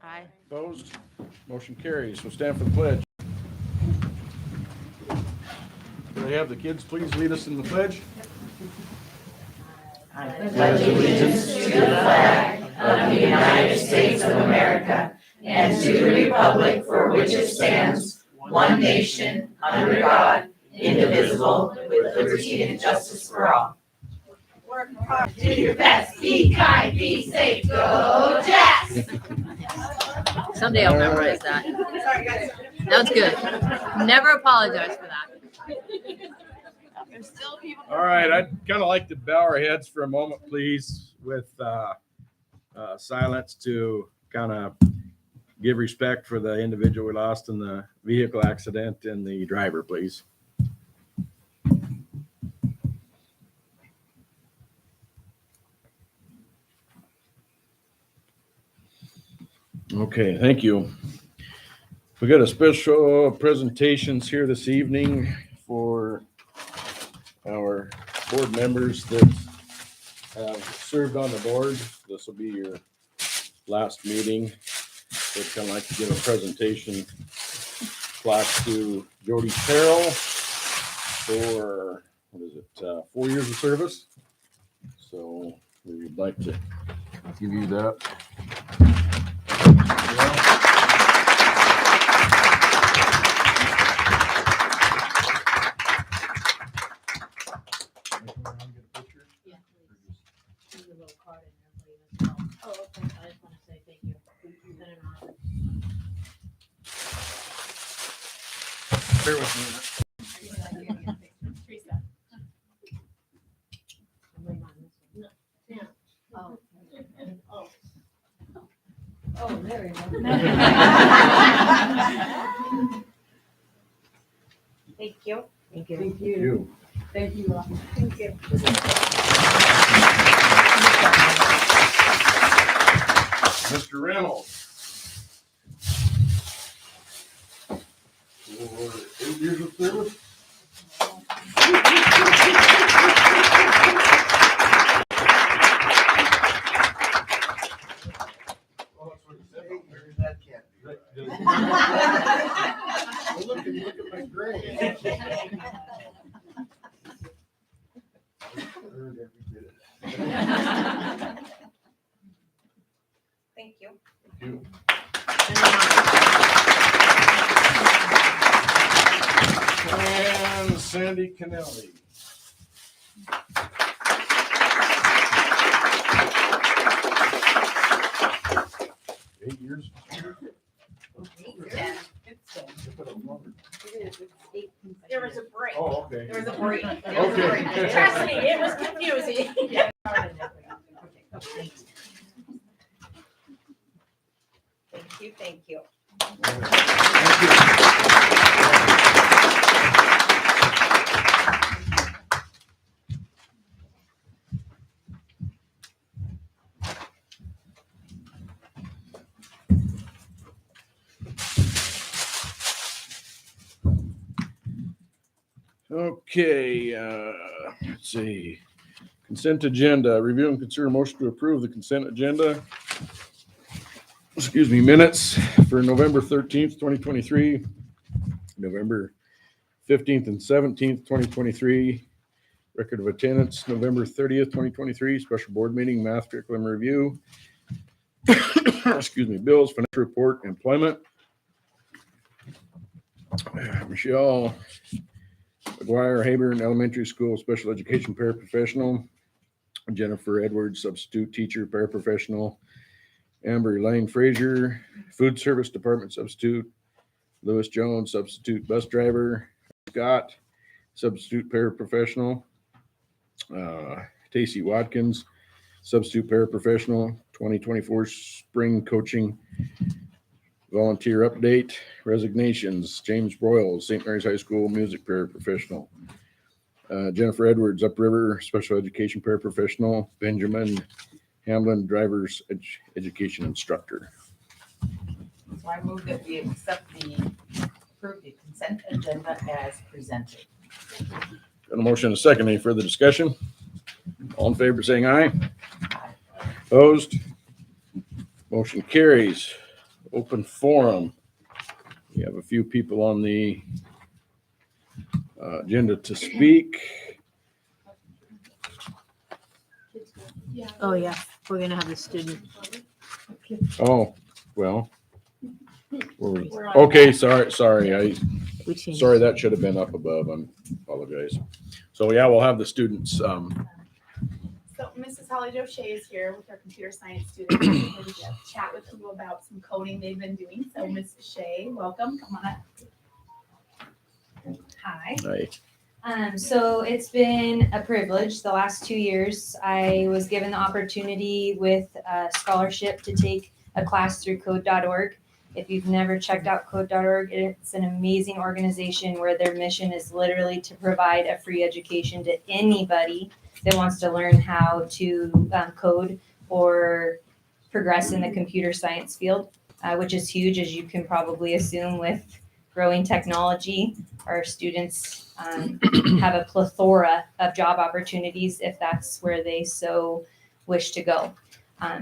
Aye. Opposed? Motion carries. We'll stand for the pledge. Could I have the kids please lead us in the pledge? I pledge allegiance to the flag of the United States of America and to the republic for which it stands, one nation, under God, indivisible, with liberty and justice for all. Work hard, do your best, be kind, be safe, go Jacks! Someday I'll memorize that. Sorry, guys. That was good. Never apologize for that. There's still people. All right, I'd kind of like to bow our heads for a moment, please, with silence to kind of give respect for the individual we lost in the vehicle accident and the driver, please. Okay, thank you. We got a special presentations here this evening for our board members that have served on the board. This will be your last meeting. So I'd kind of like to give a presentation plaque to Jody Terrell for, 4 years of service. So we would like to give you that. Oh, okay. I just want to say thank you. You've been an honor. Bear with me. Oh, there you go. Thank you. Thank you. Thank you. Thank you. Thank you. Mr. Reynolds. For 8 years of service. That can't be right. Look at my grade. Heard every bit of Thank you. Thank you. And Sandy Kennelly. Eight years. There was a break. Oh, okay. There was a break. Okay. Trust me, it was confusing. Thank you, thank you. Thank you. Okay, let's see. Consent agenda, review and consider motion to approve the consent agenda. Excuse me, minutes for November 13th, 2023, November 15th and 17th, 2023. Record of attendance, November 30th, 2023, special board meeting, math curriculum review. Excuse me, bills, financial report, employment. Michelle McGuire, Hayburn Elementary School Special Education Paraprofessional. Jennifer Edwards, Substitute Teacher, Paraprofessional. Amber Elaine Frazier, Food Service Department Substitute. Lewis Jones, Substitute Bus Driver. Scott, Substitute Paraprofessional. Tacey Watkins, Substitute Paraprofessional. 2024 Spring Coaching Volunteer Update. Resignations, James Broyles, St. Mary's High School Music Paraprofessional. Jennifer Edwards, Upriver Special Education Paraprofessional. Benjamin Hamlin, Driver's Education Instructor. So I move that we approve the consent agenda as presented. Got a motion and a second. Any further discussion? All in favor saying aye. Opposed? Motion carries. open forum. We have a few people on the agenda to speak. Oh, yeah, we're gonna have the student. Oh, well. Okay, sorry. We changed. Sorry, that should have been up above. I apologize. So yeah, we'll have the students. So Mrs. Holly Jo Shea is here with our computer science students. We're here to chat with you about some coding they've been doing. So Mrs. Shea, welcome. Come on up. Hi. Hi. So it's been a privilege. The last 2 years, I was given the opportunity with a scholarship to take a class through code.org. If you've never checked out code.org, it's an amazing organization where their mission is literally to provide a free education to anybody that wants to learn how to code or progress in the computer science field, which is huge, as you can probably assume with growing technology. Our students have a plethora of job opportunities if that's where they so wish to go.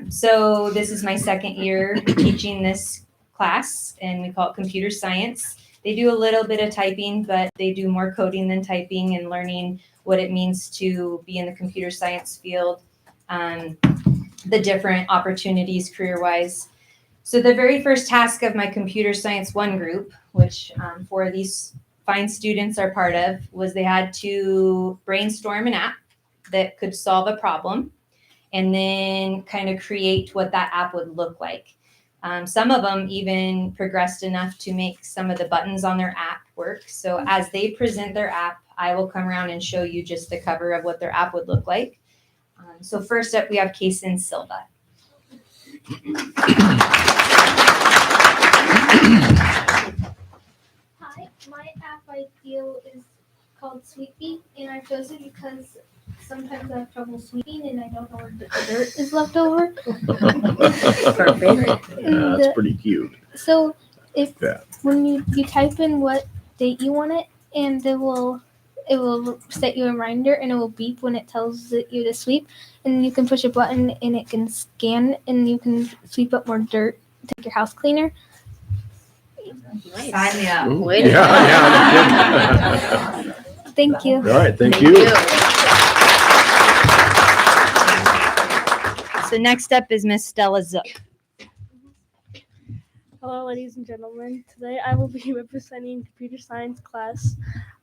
So this is my second year teaching this class, and we call it computer science. They do a little bit of typing, but they do more coding than typing and learning what it means to be in the computer science field, the different opportunities career-wise. So the very first task of my computer science 1 group, which 4 of these fine students are part of, was they had to brainstorm an app that could solve a problem and then kind of create what that app would look like. Some of them even progressed enough to make some of the buttons on their app work. So as they present their app, I will come around and show you just the cover of what their app would look like. So first up, we have Kaysen Silva. Hi, my app I feel is called Sweepy, and I chose it because sometimes I have trouble sweeping and I don't know where the dirt is left over. Perfect. Yeah, that's pretty cute. So if Yeah. when you type in what date you want it, and it will set you a reminder and it will beep when it tells you to sweep, and you can push a button and it can scan and you can sweep up more dirt to make your house cleaner. Sign me up. Ooh, Way to yeah. Thank you. All right, thank you. So next up is Miss Stella Zook. Hello, ladies and gentlemen. Today I will be representing computer science class.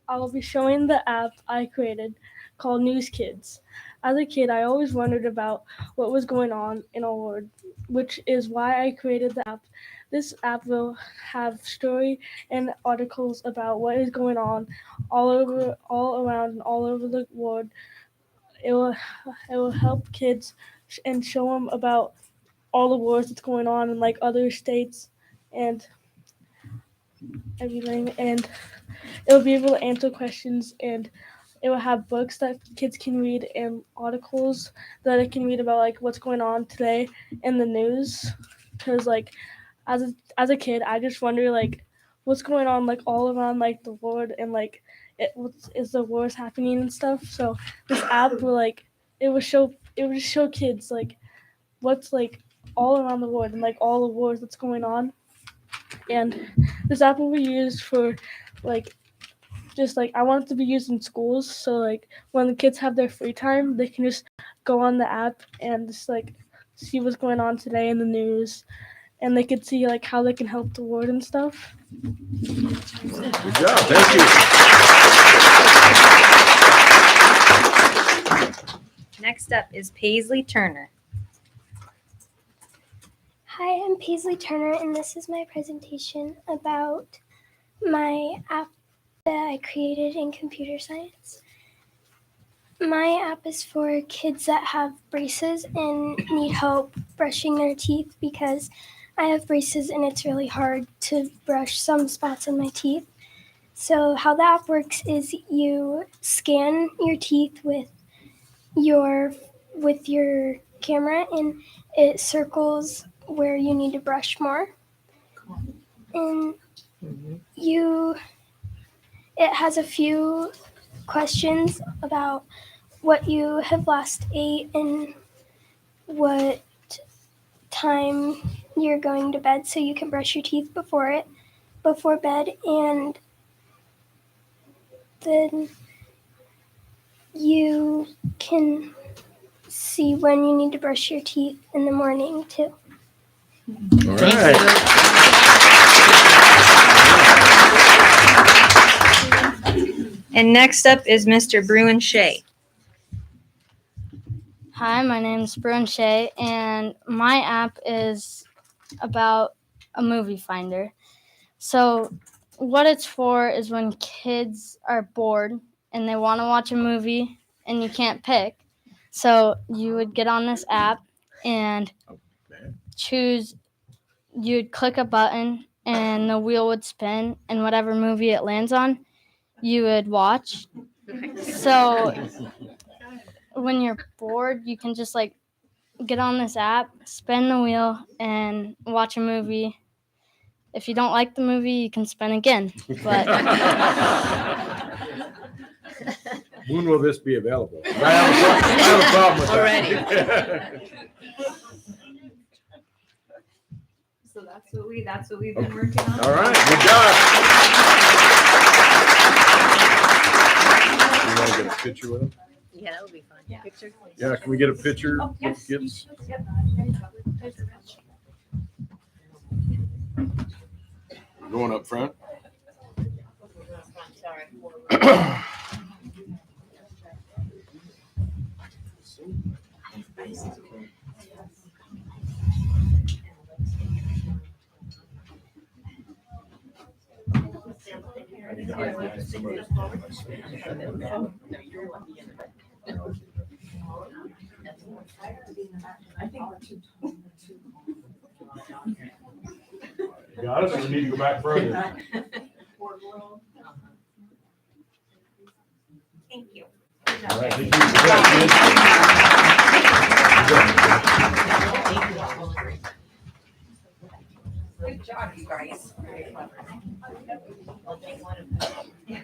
I will be showing the app I created called News Kids. As a kid, I always wondered about what was going on in our world, which is why I created the app. This app will have story and articles about what is going on all around, and all over the world. It will help kids and show them about all the wars that's going on in like other states and everything, and it will be able to answer questions, and it will have books that kids can read and articles that they can read about like what's going on today in the news. Because like as a kid, I just wonder like what's going on like all around like the world, and like is the wars happening and stuff. So this app will like it will just show kids like what's like all around the world and like all the wars that's going on. And this app will be used for like just like I want it to be used in schools, so like when the kids have their free time, they can just go on the app and just like see what's going on today in the news, and they could see like how they can help the world and stuff. Good job, thank you. Next up is Paisley Turner. Hi, I'm Paisley Turner, and this is my presentation about my app that I created in computer science. My app is for kids that have braces and need help brushing their teeth because I have braces and it's really hard to brush some spots in my teeth. So how the app works is you scan your teeth with your camera, and it circles where you need to brush more. And it has a few questions about what you have last ate and what time you're going to bed so you can brush your teeth before bed, and then you can see when you need to brush your teeth in the morning too. All right. And next up is Mr. Bruin Shea. Hi, my name is Bruin Shea, and my app is about a movie finder. So, what it's for is when kids are bored and they want to watch a movie and you can't pick. So, you would get on this app and you'd click a button and the wheel would spin, and whatever movie it lands on, you would watch. So, when you're bored, you can just like get on this app, spin the wheel, and watch a movie. If you don't like the movie, you can spin again. But When will this be available? I have a problem with that. So that's what we've been working on. All right, good job. You want to get a picture with him? Yeah, that would be fun. Picture. Yeah, can we get a picture Oh, with yes. the kids? Going up front. Sorry. I need to hide behind somebody. Got it, or we need to go back further? Thank you. All right, thank you. Good job, kids. Good job, you guys. Very clever. I'll take one of them. Yeah.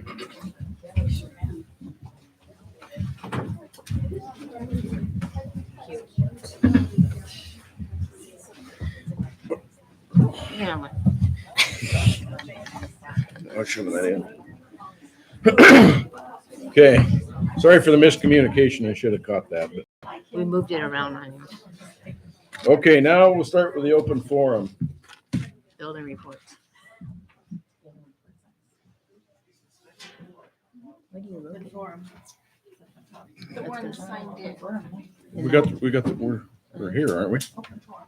I'll shove that in. Okay, sorry for the miscommunication. I should have caught that. But We moved it around on you. okay, now we'll start with the open forum. Building reports. What do you look at? The ones signed in. We're here, aren't we?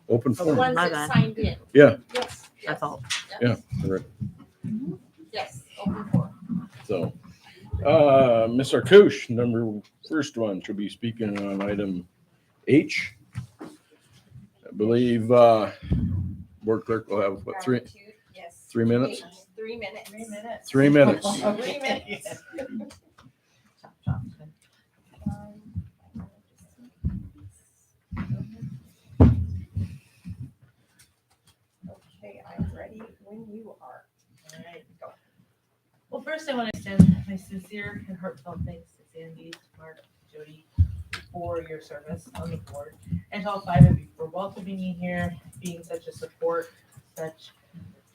Open The forum. ones My that bad. signed in. Yeah. Yes. That's all. Yeah, correct. Yes, open forum. So, Ms. Arkush, first one, she'll be speaking on item H. I believe, board clerk will have, what, 3 Yes. 3 minutes? 3 minutes. 3 minutes. 3 minutes. 3 minutes. Chop, chop. Okay, I'm ready when you are. All right. Go. Well, first I want to extend my sincere and heartfelt thanks to Sandy, Mark, Jody, for your service on the board, and to all 5 of you for welcoming me here, being such a support, such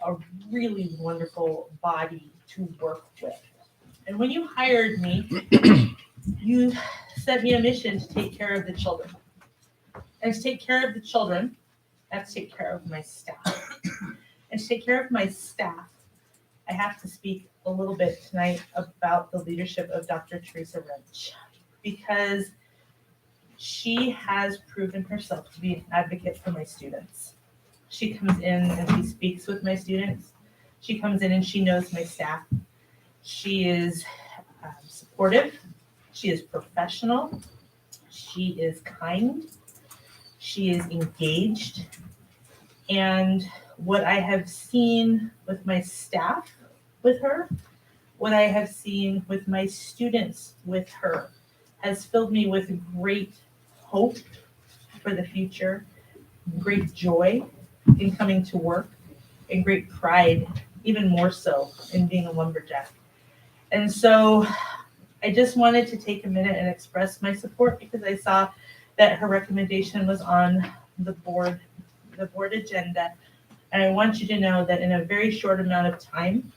a really wonderful body to work with. And when you hired me, you set me a mission to take care of the children. And to take care of the children, that's to take care of my staff. And to take care of my staff, I have to speak a little bit tonight about the leadership of Dr. Teresa Wrench, because she has proven herself to be an advocate for my students. She comes in and she speaks with my students. She comes in and she knows my staff. She is supportive. She is professional. She is kind. She is engaged. And what I have seen with my staff with her, what I have seen with my students with her, has filled me with great hope for the future, great joy in coming to work, and great pride, even more so, in being a lumberjack. And so I just wanted to take a minute and express my support, because I saw that her recommendation was on the board the board agenda. And I want you to know that in a very short amount of time,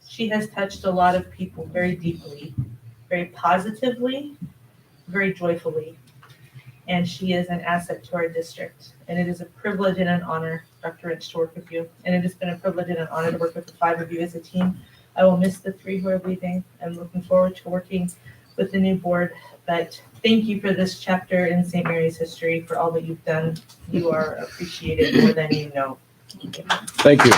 she has touched a lot of people very deeply, very positively, very joyfully. And she is an asset to our district. And it is a privilege and an honor, Dr. Rich, to work with you. And it has been a privilege and an honor to work with the 5 of you as a team. I will miss the 3 who are leaving. I'm looking forward to working with the new board. But thank you for this chapter in St. Mary's history, for all that you've done. You are appreciated more than you know. Thank you.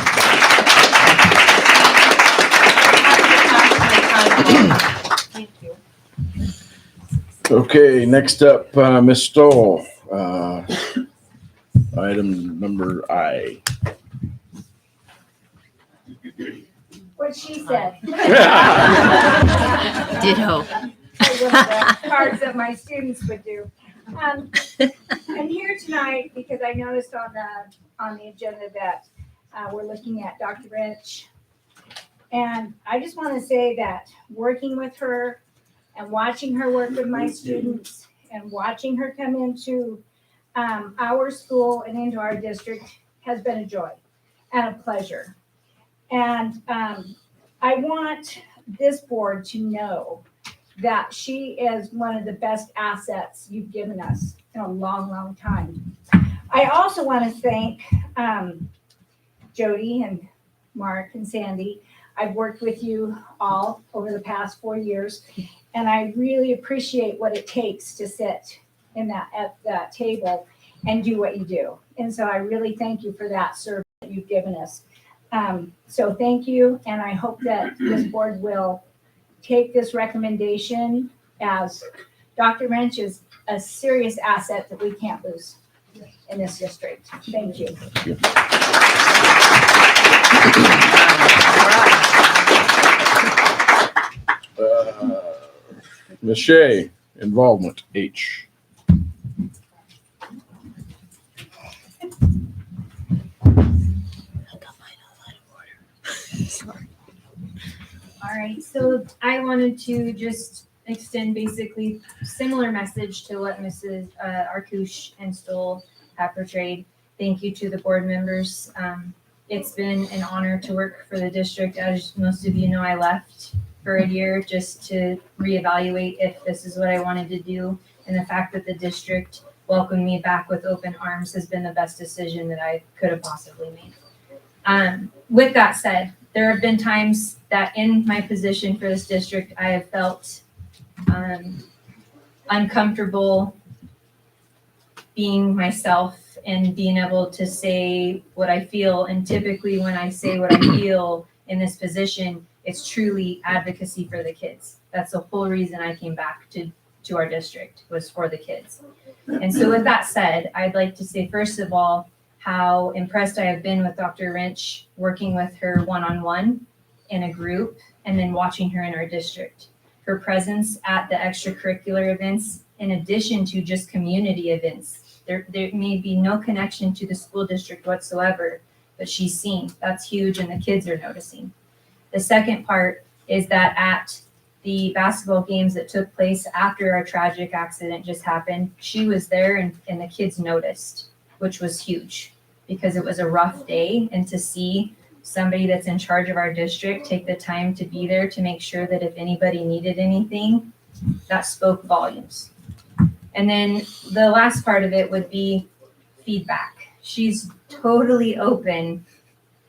Thank you. Okay, next up, Ms. Stoll. Item number I. What she said. Ditto. One of the cards that my students would do. I'm here tonight because I noticed on the agenda that we're looking at Dr. Rich. And I just want to say that working with her and watching her work with my students and watching her come into our school and into our district has been a joy and a pleasure. And I want this board to know that she is one of the best assets you've given us in a long, long time. I also want to thank Jody and Mark and Sandy. I've worked with you all over the past 4 years, and I really appreciate what it takes to sit at that table and do what you do. And so I really thank you for that service that you've given us. So thank you, and I hope that this board will take this recommendation as Dr. Wrench is a serious asset that we can't lose in this district. Thank you. Ms. Shea, involvement, H. All right, so I wanted to just extend basically similar message to what Mrs. Arkush and Stoll have portrayed. Thank you to the board members. It's been an honor to work for the district. As most of you know, I left for a year just to reevaluate if this is what I wanted to do. And the fact that the district welcomed me back with open arms has been the best decision that I could have possibly made. With that said, there have been times that in my position for this district, I have felt uncomfortable being myself and being able to say what I feel. And typically when I say what I feel in this position, it's truly advocacy for the kids. That's the whole reason I came back to our district, was for the kids. And so with that said, I'd like to say, first of all, how impressed I have been with Dr. Wrench, working with her one-on-one in a group, and then watching her in our district. Her presence at the extracurricular events, in addition to just community events. There may be no connection to the school district whatsoever, but she's seen. That's huge, and the kids are noticing. The second part is that at the basketball games that took place after our tragic accident just happened, she was there and the kids noticed, which was huge because it was a rough day. And to see somebody that's in charge of our district take the time to be there to make sure that if anybody needed anything, that spoke volumes. And then the last part of it would be feedback. She's totally open.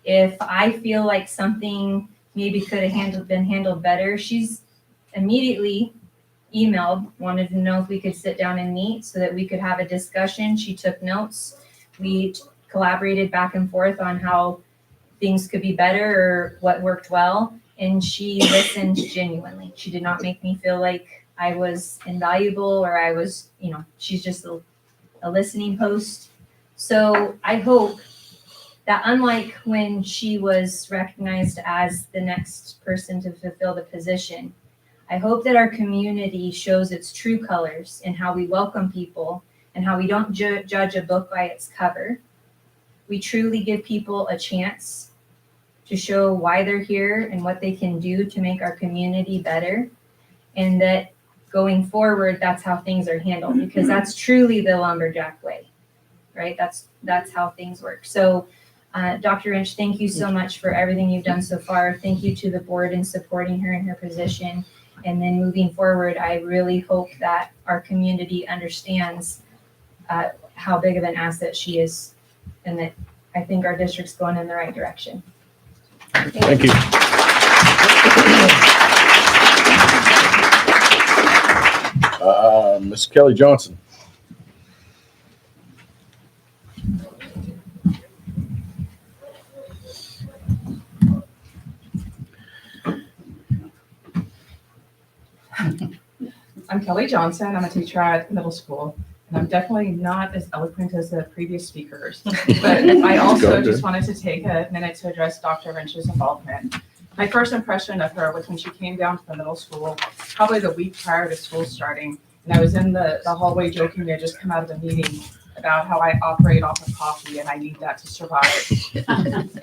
If I feel like something maybe could have been handled better, she's immediately emailed, wanted to know if we could sit down and meet so that we could have a discussion. She took notes. We collaborated back and forth on how things could be better or what worked well. And she listened genuinely. She did not make me feel like I was invaluable or I was, she's just a listening post. So I hope that unlike when she was recognized as the next person to fulfill the position, I hope that our community shows its true colors in how we welcome people and how we don't judge a book by its cover. We truly give people a chance to show why they're here and what they can do to make our community better. And that going forward, that's how things are handled, because that's truly the lumberjack way, right? That's how things work. So, Dr. Inch, thank you so much for everything you've done so far. Thank you to the board in supporting her in her position. And then moving forward, I really hope that our community understands how big of an asset she is, and that I think our district's going in the right direction. Thank you. Ms. Kelly Johnson. I'm Kelly Johnson. I'm a teacher at middle school, and I'm definitely not as eloquent as the previous speakers. But I also just wanted to take a minute to address Dr. Wrench's involvement. My first impression of her was when she came down to the middle school, probably the week prior to school starting. And I was in the hallway joking, I just come out of a meeting about how I operate off of coffee and I need that to survive.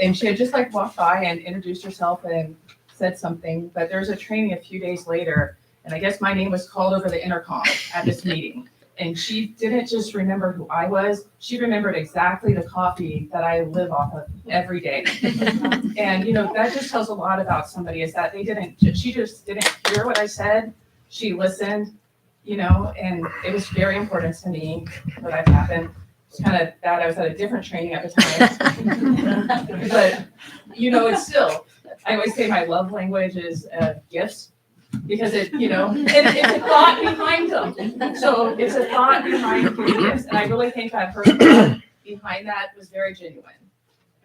And she had just like walked by and introduced herself and said something, but there was a training a few days later, and I guess my name was called over the intercom at this meeting. And she didn't just remember who I was, she remembered exactly the coffee that I live off of every day. And, that just tells a lot about somebody, is that she just didn't hear what I said. She listened, and it was very important to me for that to happen. It's kind of bad, I was at a different training at the time. But, it's still, I always say my love language is gifts. Because it's a thought behind them. So it's a thought behind gifts, and I really think that her thought behind that was very genuine.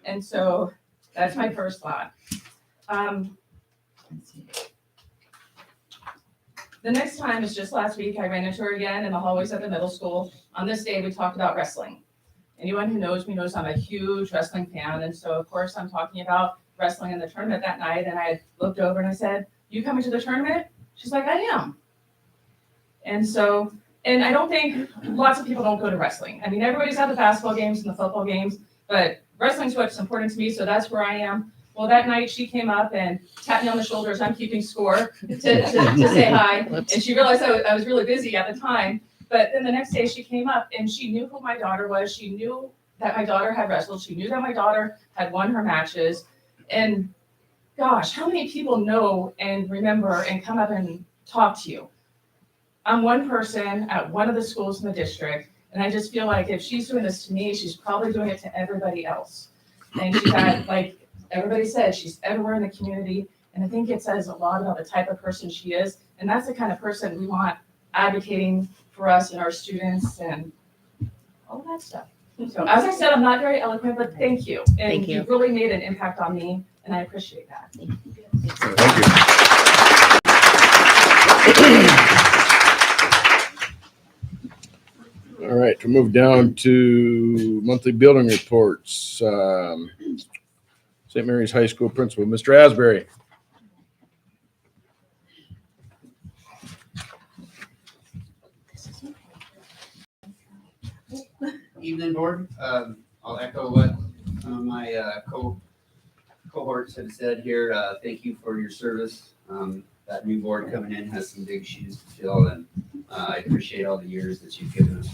And so that's my first thought. Let's see. The next time is just last week. I ran into her again in the hallways at the middle school. On this day, we talked about wrestling. Anyone who knows me knows I'm a huge wrestling fan, and so of course I'm talking about wrestling in the tournament that night. And I looked over and I said, "You coming to the tournament?" She's like, "I am." And so, and I don't think lots of people don't go to wrestling. I mean, everybody's at the basketball games and the football games, but wrestling's what's important to me, so that's where I am. Well, that night she came up and tapped me on the shoulder as I'm keeping score to say hi. And she realized I was really busy at the time. But then the next day she came up and she knew who my daughter was. She knew that my daughter had wrestled. She knew that my daughter had won her matches. And gosh, how many people know and remember and come up and talk to you? I'm one person at one of the schools in the district, and I just feel like if she's doing this to me, she's probably doing it to everybody else. And she's had, like everybody said, she's everywhere in the community, and I think it says a lot about the type of person she is, and that's the kind of person we want advocating for us and our students and all that stuff. So as I said, I'm not very eloquent, but thank you. And Thank you. You've really made an impact on me, and I appreciate that. Thank you. All right, we'll move down to monthly building reports. St. Mary's High School Principal, Mr. Asbury. Evening, board. I'll echo what some of my cohorts have said here. Thank you for your service. That new board coming in has some big shoes to fill, and I appreciate all the years that you've given us.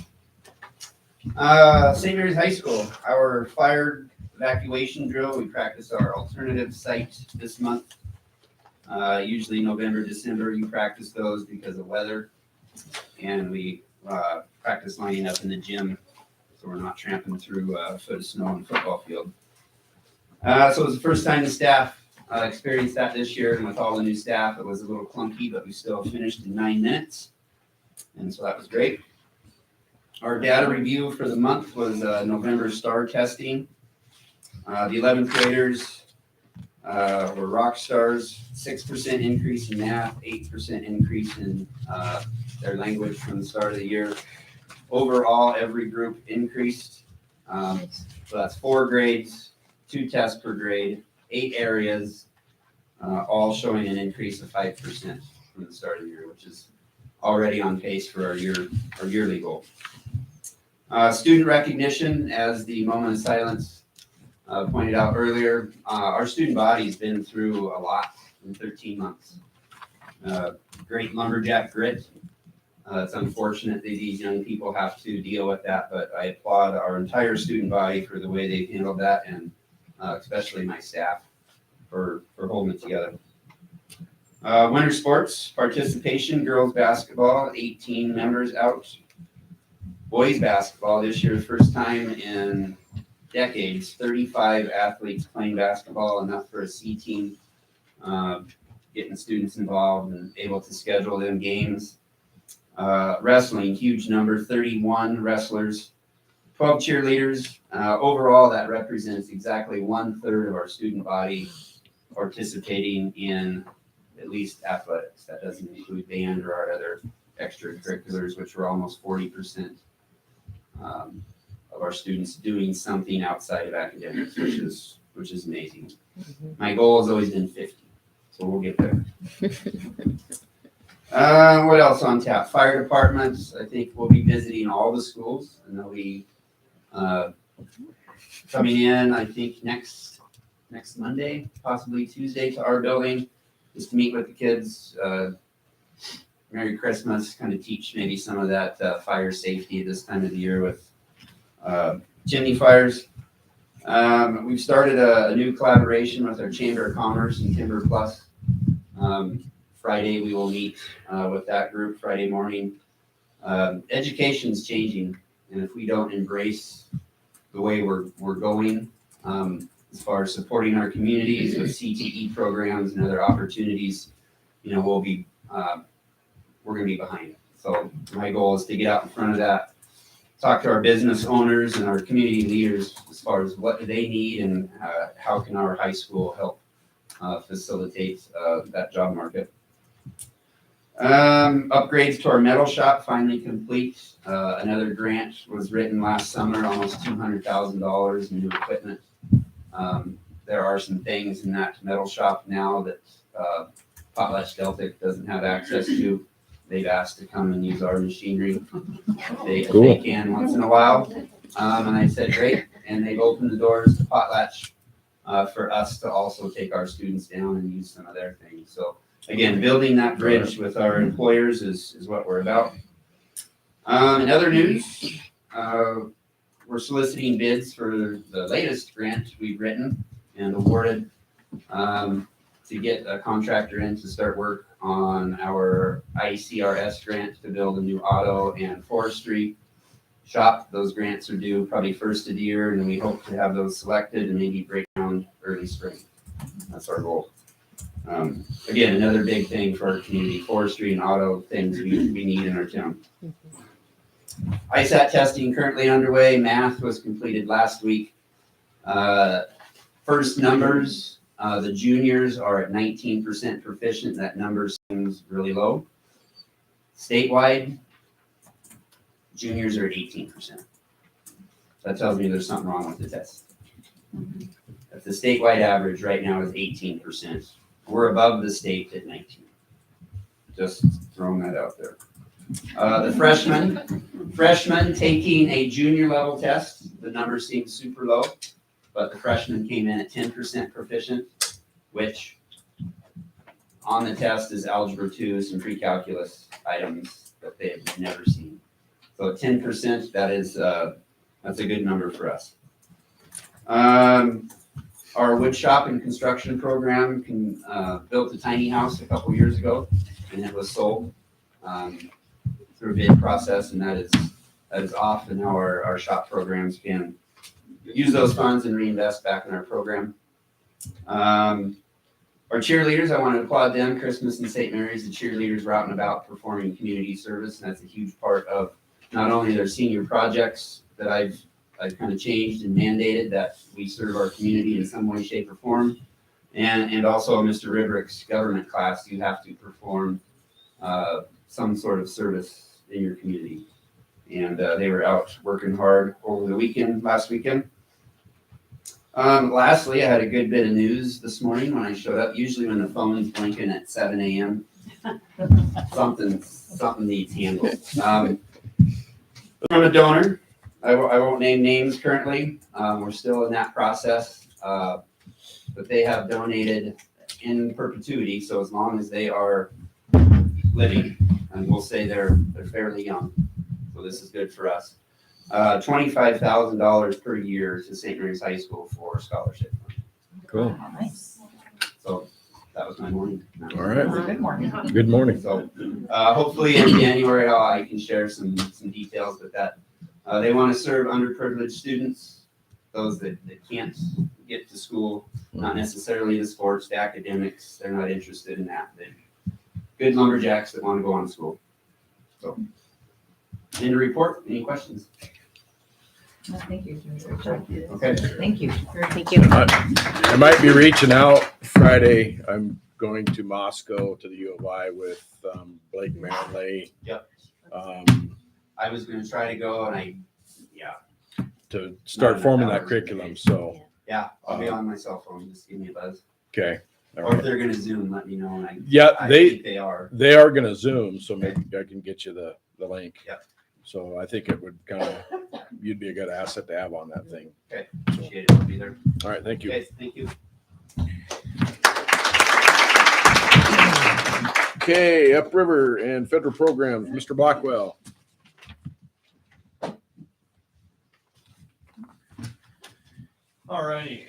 St. Mary's High School, our fire evacuation drill. We practiced our alternative site this month. Usually November, December, you practice those because of weather, and we practice lining up in the gym, so we're not tramping through a foot of snow on the football field. So it was the first time the staff experienced that this year, and with all the new staff, it was a little clunky, but we still finished in 9 minutes, and so that was great. Our data review for the month was November STAR testing. The 11th graders were rock stars, 6% increase in math, 8% increase in their language from the start of the year. Overall, every group increased. So that's 4 grades, 2 tests per grade, 8 areas, all showing an increase of 5% from the start of the year, which is already on pace for our yearly goal. Student recognition, as the moment of silence pointed out earlier, our student body's been through a lot in 13 months. Great lumberjack grit, It's unfortunate that these young people have to deal with that, but I applaud our entire student body for the way they've handled that, and especially my staff for holding it together. Winter sports participation, girls basketball, 18 members out. Boys basketball this year, first time in decades, 35 athletes playing basketball, enough for a C team, getting students involved and able to schedule them games. Wrestling, huge number, 31 wrestlers, 12 cheerleaders. Overall, that represents exactly 1/3 of our student body participating in at least athletics. That doesn't include band or our other extracurriculars, which were almost 40% of our students doing something outside of academics, which is amazing. My goal has always been 50, so we'll get there. What else on tap? Fire departments, I think we'll be visiting all the schools, and they'll be coming in, I think, next Monday, possibly Tuesday, to our building, just to meet with the kids. Merry Christmas, kind of teach maybe some of that fire safety this time of the year with chimney fires. We've started a new collaboration with our Chamber of Commerce and Timber Plus. Friday we will meet with that group Friday morning. Education's changing, and if we don't embrace the way we're going, as far as supporting our communities with CTE programs and other opportunities, we're going to be behind. So my goal is to get out in front of that, talk to our business owners and our community leaders as far as what do they need and how can our high school help facilitate that job market. Upgrades to our metal shop finally complete. Another grant was written last summer, almost $200,000 in new equipment. There are some things in that metal shop now that Potlatch Deltic doesn't have access to. They've asked to come and use our machinery. If they can once in a while. And I said, great. And they've opened the doors to Potlatch for us to also take our students down and use some of their things. So again, building that bridge with our employers is what we're about. In other news, we're soliciting bids for the latest grant we've written and awarded to get a contractor in to start work on our ICRS grant to build a new auto and forestry shop. Those grants are due probably first of the year, and we hope to have those selected and maybe break ground early spring. That's our goal. Again, another big thing for our community, forestry and auto things we need in our town. ISAT testing currently underway. Math was completed last week. First numbers, the juniors are at 19% proficient. That number seems really low. Statewide, juniors are at 18%. That tells me there's something wrong with the test. If the statewide average right now is 18%, we're above the state at 19. Just throwing that out there. The freshmen taking a junior level test, the number seems super low, but the freshmen came in at 10% proficient, which on the test is algebra 2, some pre-calculus items that they have never seen. So 10%, that's a good number for us. Our wood shop and construction program built a tiny house a couple years ago, and it was sold through a bid process, and that is off, and now our shop programs can use those funds and reinvest back in our program. Our cheerleaders, I want to applaud them. Christmas and St. Mary's, the cheerleaders were out and about performing community service, and that's a huge part of not only their senior projects that I've kind of changed and mandated that we serve our community in some way, shape, or form, and also Mr. Riverick's government class, you have to perform some sort of service in your community. And they were out working hard over the last weekend. Lastly, I had a good bit of news this morning when I showed up. Usually when the phone's blinking at 7 a.m., something needs handled. From a donor, I won't name names currently. We're still in that process, but they have donated in perpetuity. So as long as they are living, and we'll say they're fairly young. So this is good for us. $25,000 per year to St. Mary's High School for scholarship. Cool. Nice. So that was my morning. All right. Good morning. Good morning. So hopefully in January I can share some details with that. They want to serve underprivileged students, those that can't get to school, not necessarily the sports, the academics. They're not interested in that. They're good lumberjacks that want to go on to school. So, end of report. Any questions? No, thank you. Great job. Okay. Thank you. Thank you. I might be reaching out Friday. I'm going to Moscow to the U of I with Blake Manley. Yep. Um, I was going to try to go, and to start forming that curriculum. So, I'll be on my cell phone. Just give me a buzz. okay. All Or if right. they're going to Zoom, let me know. And I they think they are. They are going to Zoom, so maybe I can get you the link. Yep. So I think it would you'd be a good asset to have on that thing. Okay. Appreciate it. I'll be there. All right. Thank you. Okay. Thank you. Okay. Upriver and federal programs, Mr. Blackwell. All righty.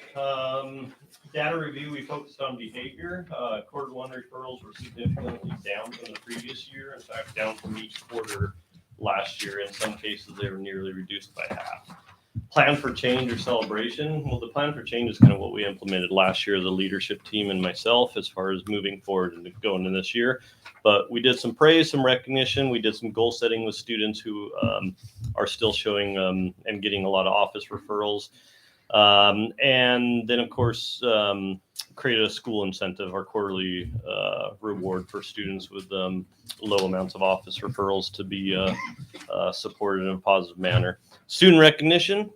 Data review, we focused on behavior. Quarter one referrals were significantly down from the previous year. In fact, down from each quarter last year. In some cases, they were nearly reduced by half. Plan for change or celebration. Well, the plan for change is kind of what we implemented last year, the leadership team and myself, as far as moving forward and going into this year. But we did some praise, some recognition. We did some goal setting with students who are still showing and getting a lot of office referrals. And then, of course, created a school incentive, our quarterly reward for students with low amounts of office referrals to be supported in a positive manner. Student recognition.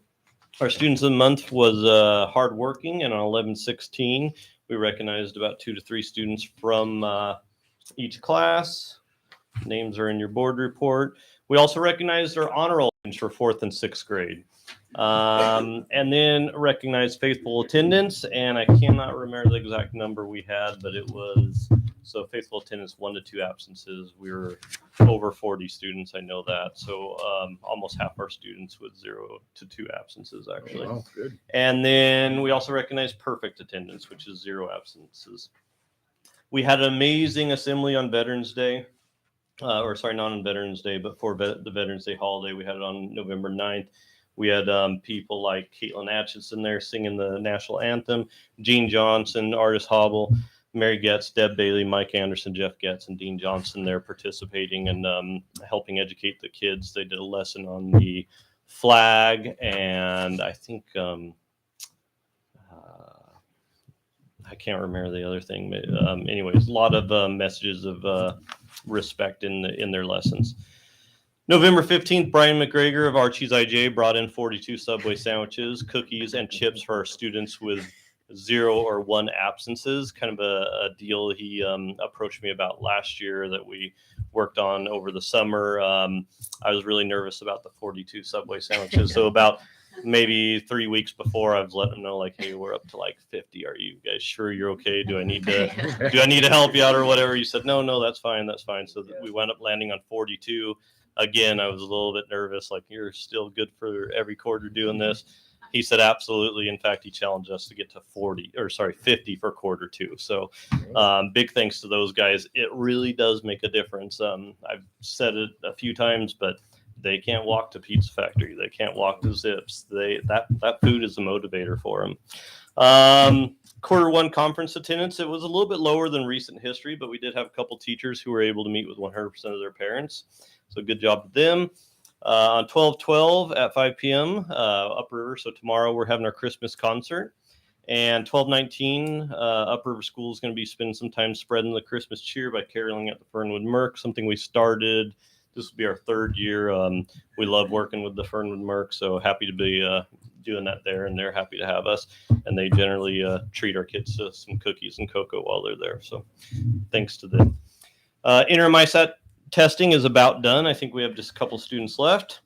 Our Students of the Month was hardworking, and on 11/16, we recognized about 2 to 3 students from each class. Names are in your board report. We also recognized our honor roll for 4th and 6th grade. And then recognized faithful attendance, and I cannot remember the exact number we had, but it was, so faithful attendance 1 to 2 absences. We were over 40 students, I know that. So almost half our students with 0 to 2 absences, actually. Oh, wow, good. And then we also recognized perfect attendance, which is 0 absences. We had an amazing assembly on Veterans Day. Not on Veterans Day, but for the Veterans Day holiday. We had it on November 9th. We had people like Caitlin Atchison there singing the national anthem, Gene Johnson, Artist Hobble, Mary Getz, Deb Bailey, Mike Anderson, Jeff Getz, and Dean Johnson there participating and helping educate the kids. They did a lesson on the flag, and I think I can't remember the other thing. But, anyways, a lot of messages of respect in their lessons. November 15th, Brian McGregor of Archie's IJ brought in 42 Subway sandwiches, cookies, and chips for our students with 0 or 1 absences. Kind of a deal he approached me about last year that we worked on over the summer. I was really nervous about the 42 Subway sandwiches. So about maybe 3 weeks before, I was letting him know, like, hey, we're up to like 50. Are you guys sure you're okay? Do I need to help you out or whatever? He said, no, that's fine. So we wound up landing on 42. Again, I was a little bit nervous, like, you're still good for every quarter doing this. He said, absolutely. In fact, he challenged us to get to 50 for quarter 2. So big thanks to those guys. It really does make a difference. I've said it a few times, but they can't walk to Pizza Factory. They can't walk to Zips. That food is a motivator for them. Quarter 1 conference attendance, it was a little bit lower than recent history, but we did have a couple teachers who were able to meet with 100% of their parents. So good job to them. On 12/12 at 5 p.m. Upriver. So tomorrow we're having our Christmas concert. And 12/19, Upriver School is going to be spending some time spreading the Christmas cheer by caroling at the Fernwood Merc, something we started. This will be our 3rd year. We love working with the Fernwood Merc, so happy to be doing that there, and they're happy to have us. And they generally treat our kids to some cookies and cocoa while they're there. So thanks to them. Interim ISAT testing is about done. I think we have just a couple students left.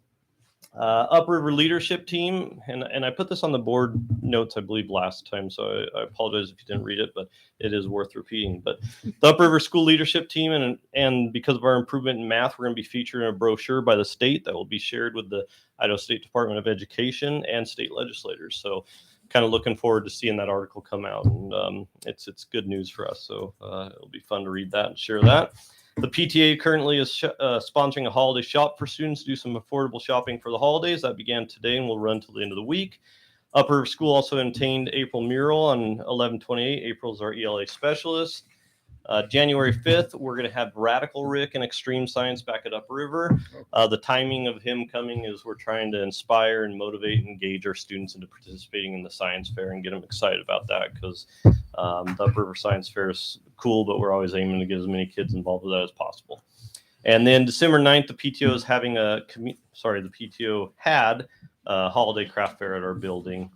Upriver Leadership Team, and I put this on the board notes, I believe, last time, so I apologize if you didn't read it, but it is worth repeating. But the Upriver School Leadership Team, and because of our improvement in math, we're going to be featured in a brochure by the state that will be shared with the Idaho State Department of Education and state legislators. So kind of looking forward to seeing that article come out, and it's good news for us. So it'll be fun to read that and share that. The PTA currently is sponsoring a holiday shop for students to do some affordable shopping for the holidays. That began today and will run till the end of the week. Upriver School also obtained April mural on 11/28. April is our ELA specialist. January 5th, we're going to have Radical Rick and Extreme Science back at Upriver. The timing of him coming is we're trying to inspire and motivate and engage our students into participating in the science fair and get them excited about that, because the Upriver Science Fair is cool, but we're always aiming to get as many kids involved with that as possible. And then December 9th, the PTO is having the PTO had a holiday craft fair at our building.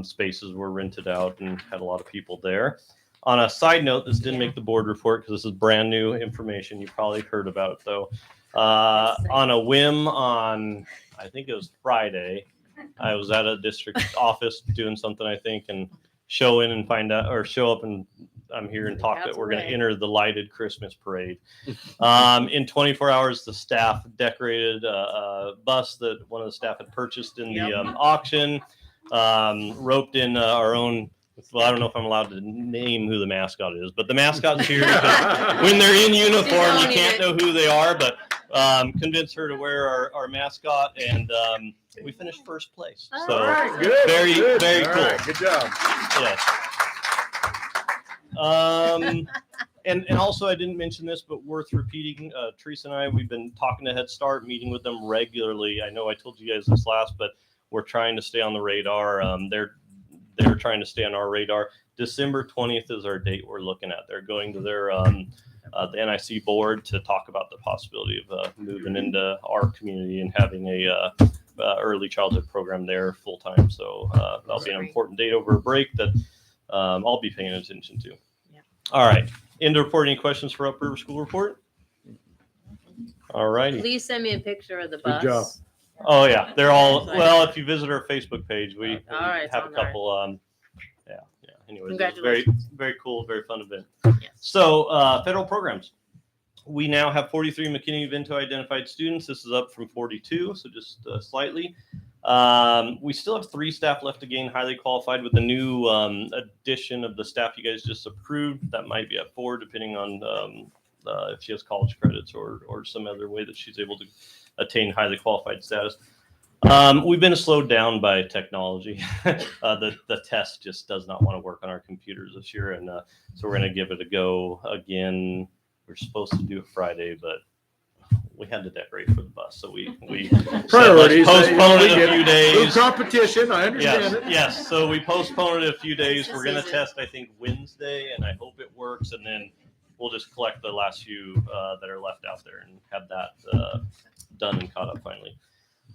Spaces were rented out and had a lot of people there. On a side note, this didn't make the board report because this is brand new information. You probably heard about it though. On a whim on, I think it was Friday, I was at a district office doing something, I think, and show up and I'm here and talk that we're going to enter the lighted Christmas parade. In 24 hours, the staff decorated a bus that one of the staff had purchased in the auction, roped in our own. Well, I don't know if I'm allowed to name who the mascot is, but the mascot's here because when they're in uniform, you can't know who they are, but convinced her to wear our mascot, and we finished first place. So all right, good, very good. Very all cool. Right, good job. Yes. And also I didn't mention this, but worth repeating, Teresa and I, we've been talking to Head Start, meeting with them regularly. I know I told you guys this last, but we're trying to stay on the radar. They're trying to stay on our radar. December 20th is our date we're looking at. They're going to their the NIC board to talk about the possibility of moving into our community and having a early childhood program there full time. So that'll be an important date over a break that I'll be paying attention to. Yeah. All right. End of report. Any questions for Upriver School Report? All righty. Please send me a picture of the Good bus. job. Oh yeah, they're all well. If you visit our Facebook page, we All right, it's have a on there. couple. Yeah. Anyways, it's very, Congratulations. very cool, very fun event. Yes. So federal programs. We now have 43 McKinney-Vento identified students. This is up from 42, so just slightly. We still have 3 staff left to gain highly qualified with the new addition of the staff you guys just approved. That might be at 4, depending on if she has college credits or some other way that she's able to attain highly qualified status. We've been slowed down by technology. The test just does not want to work on our computers this year, and so we're going to give it a go again. We're supposed to do it Friday, but we had to decorate for the bus, so we Priorities. postponed it a few days. Little competition, I understand it. Yes. So we postponed it a few days. We're going to test, I think, Wednesday, and I hope it works, and then we'll just collect the last few that are left out there and have that done and caught up finally.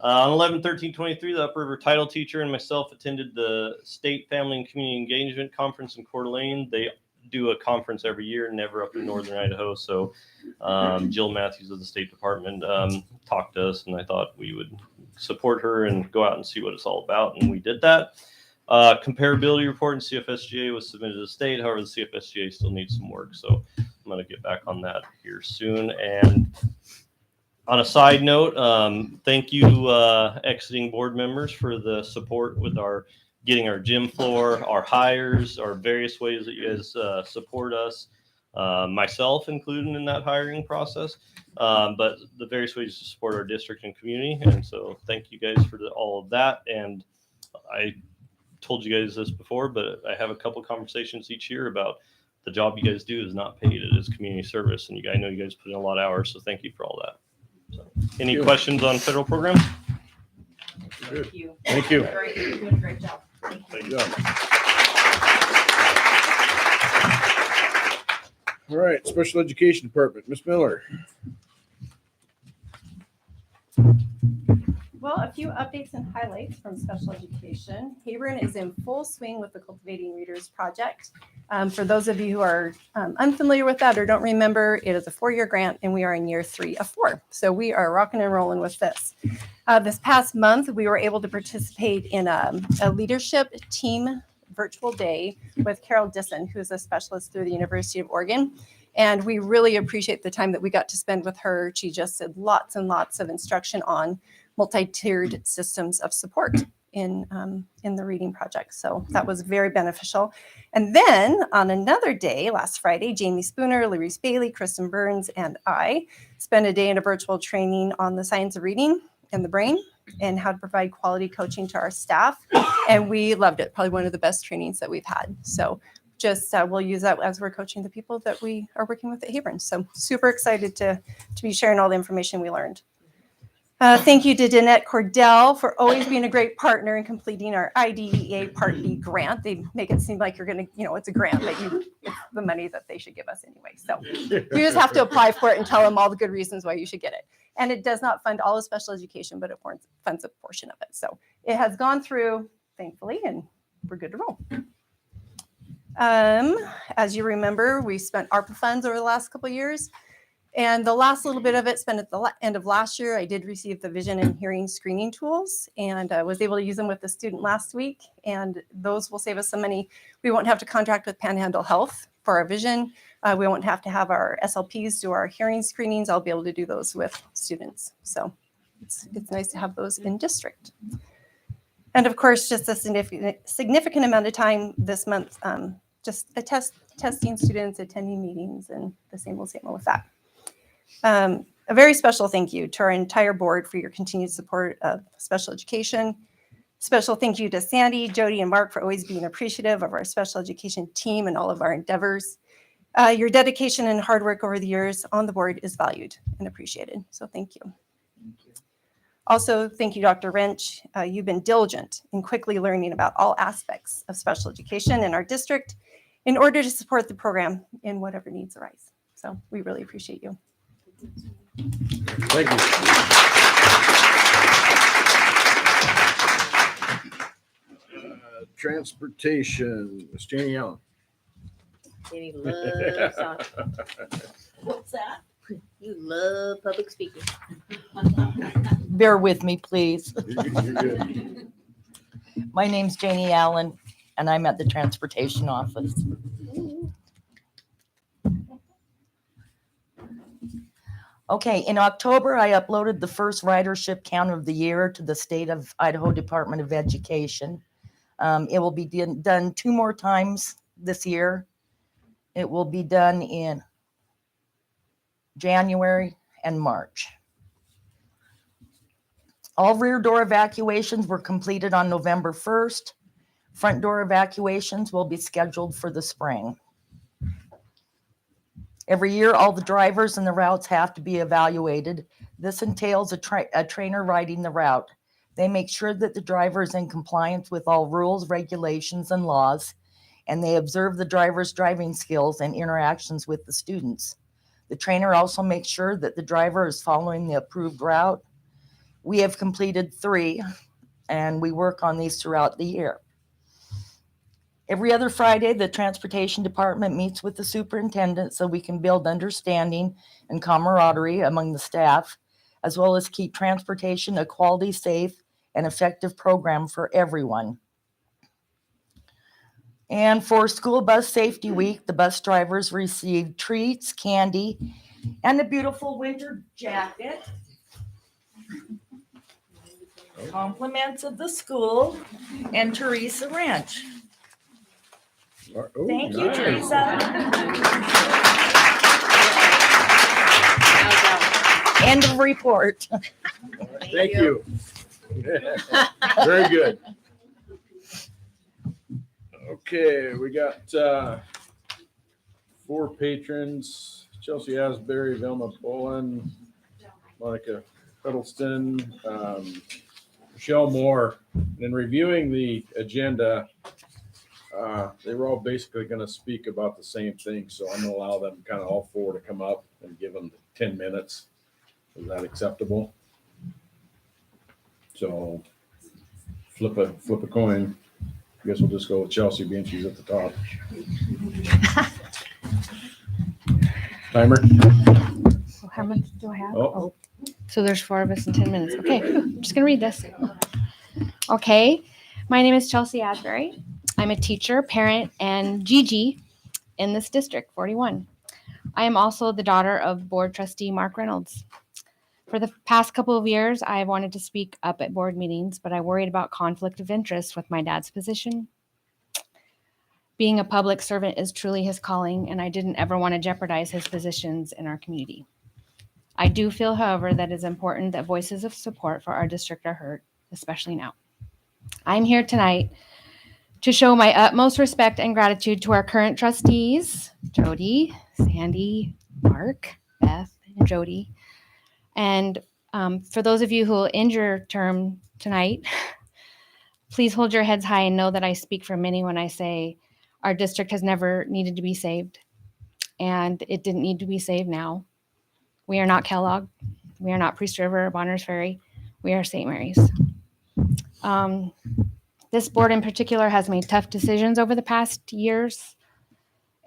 On 11/13/23, the Upriver title teacher and myself attended the State Family and Community Engagement Conference in Coeur d'Alene. They do a conference every year, never up in Northern Idaho. So Jill Matthews of the State Department talked to us, and I thought we would support her and go out and see what it's all about, and we did that. Comparability report in CFSGA was submitted to the state. However, the CFSGA still needs some work, so I'm going to get back on that here soon. And on a side note, thank you, exiting board members, for the support with getting our gym floor, our hires, our various ways that you guys support us, myself included in that hiring process, but the various ways to support our district and community. And so thank you guys for all of that. And I told you guys this before, but I have a couple conversations each year about the job you guys do is not paid. It is community service. And I know you guys put in a lot of hours, so thank you for all that. So, any questions on federal programs? Thank you. Thank you. Great, you're doing a great job. Good job. All right, Special Education Department, Ms. Miller. Well, a few updates and highlights from special education. Hebron is in full swing with the Cultivating Readers project. For those of you who are unfamiliar with that or don't remember, it is a 4-year grant and we are in year 3 of 4. So we are rocking and rolling with this. This past month, we were able to participate in a leadership team virtual day with Carol Disson, who is a specialist through the University of Oregon. And we really appreciate the time that we got to spend with her. She just did lots and lots of instruction on multi-tiered systems of support in the reading project. So that was very beneficial. And then on another day, last Friday, Jamie Spooner, Louise Bailey, Kristen Burns, and I spent a day in a virtual training on the science of reading and the brain and how to provide quality coaching to our staff. And we loved it. Probably one of the best trainings that we've had. So just we'll use that as we're coaching the people that we are working with at Hebron. So super excited to be sharing all the information we learned. Thank you to Danette Cordell for always being a great partner in completing our IDEA Part B grant. They make it seem like you're going to, it's a grant, but it's the money that they should give us anyway. So you just have to apply for it and tell them all the good reasons why you should get it. And it does not fund all of special education, but it funds a portion of it. So it has gone through, thankfully, and we're good to roll. As you remember, we spent ARPA funds over the last couple of years. And the last little bit of it spent at the end of last year, I did receive the vision and hearing screening tools and I was able to use them with the student last week. And those will save us some money. We won't have to contract with Panhandle Health for our vision. We won't have to have our SLPs do our hearing screenings. I'll be able to do those with students. So it's nice to have those in district. And of course, just a significant amount of time this month, just testing students, attending meetings, and the same with that. A very special thank you to our entire board for your continued support of special education. Special thank you to Sandy, Jody, and Mark for always being appreciative of our special education team and all of our endeavors. Your dedication and hard work over the years on the board is valued and appreciated. So thank you. Also, thank you, Dr. Wrench. You've been diligent in quickly learning about all aspects of special education in our district in order to support the program in whatever needs arise. So we really appreciate you. Thank you. Transportation, Ms. Janie Allen. Jamie loves what's that? You love public speaking. Bear with me, please. You're good. My name's Janie Allen, and I'm at the transportation office. Okay, in October, I uploaded the first ridership count of the year to the State of Idaho Department of Education. It will be done 2 more times this year. It will be done in January and March. All rear door evacuations were completed on November 1st. Front door evacuations will be scheduled for the spring. Every year, all the drivers and the routes have to be evaluated. This entails a trainer riding the route. They make sure that the driver is in compliance with all rules, regulations, and laws, and they observe the driver's driving skills and interactions with the students. The trainer also makes sure that the driver is following the approved route. We have completed 3, and we work on these throughout the year. Every other Friday, the transportation department meets with the superintendent so we can build understanding and camaraderie among the staff, as well as keep transportation a quality, safe, and effective program for everyone. And for School Bus Safety Week, the bus drivers received treats, candy, and a beautiful winter jacket. Compliments of the school and Teresa Wrench. Oh, Thank you, nice. Teresa. End of report. Thank you. Very good. Okay, we got 4 patrons: Chelsea Asbury, Velma Bolin, Monica Huddleston, Michelle Moore. And in reviewing the agenda, they were all basically going to speak about the same thing. So I'm going to allow them kind of all 4 to come up and give them 10 minutes. Is that acceptable? So flip a coin. I guess we'll just go with Chelsea being she's at the top. Timer. So how much do I have? Oh. So there's 4 of us in 10 minutes. Okay, I'm just gonna read this. Okay, my name is Chelsea Asbury. I'm a teacher, parent, and Gigi in this district, 41. I am also the daughter of board trustee Mark Reynolds. For the past couple of years, I have wanted to speak up at board meetings, but I worried about conflict of interest with my dad's position. Being a public servant is truly his calling, and I didn't ever want to jeopardize his positions in our community. I do feel, however, that it's important that voices of support for our district are heard, especially now. I'm here tonight to show my utmost respect and gratitude to our current trustees, Jody, Sandy, Mark, Beth, and Jody. And for those of you who will end your term tonight, please hold your heads high and know that I speak for many when I say our district has never needed to be saved, and it didn't need to be saved now. We are not Kellogg. We are not Priest River or Bonners Ferry. We are St. Mary's. This board in particular has made tough decisions over the past years.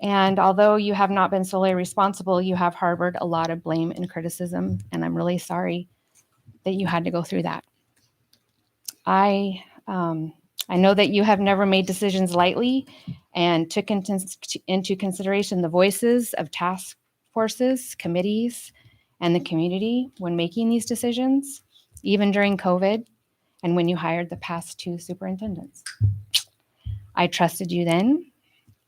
And although you have not been solely responsible, you have harbored a lot of blame and criticism. And I'm really sorry that you had to go through that. I know that you have never made decisions lightly and took into consideration the voices of task forces, committees, and the community when making these decisions, even during COVID and when you hired the past 2 superintendents. I trusted you then,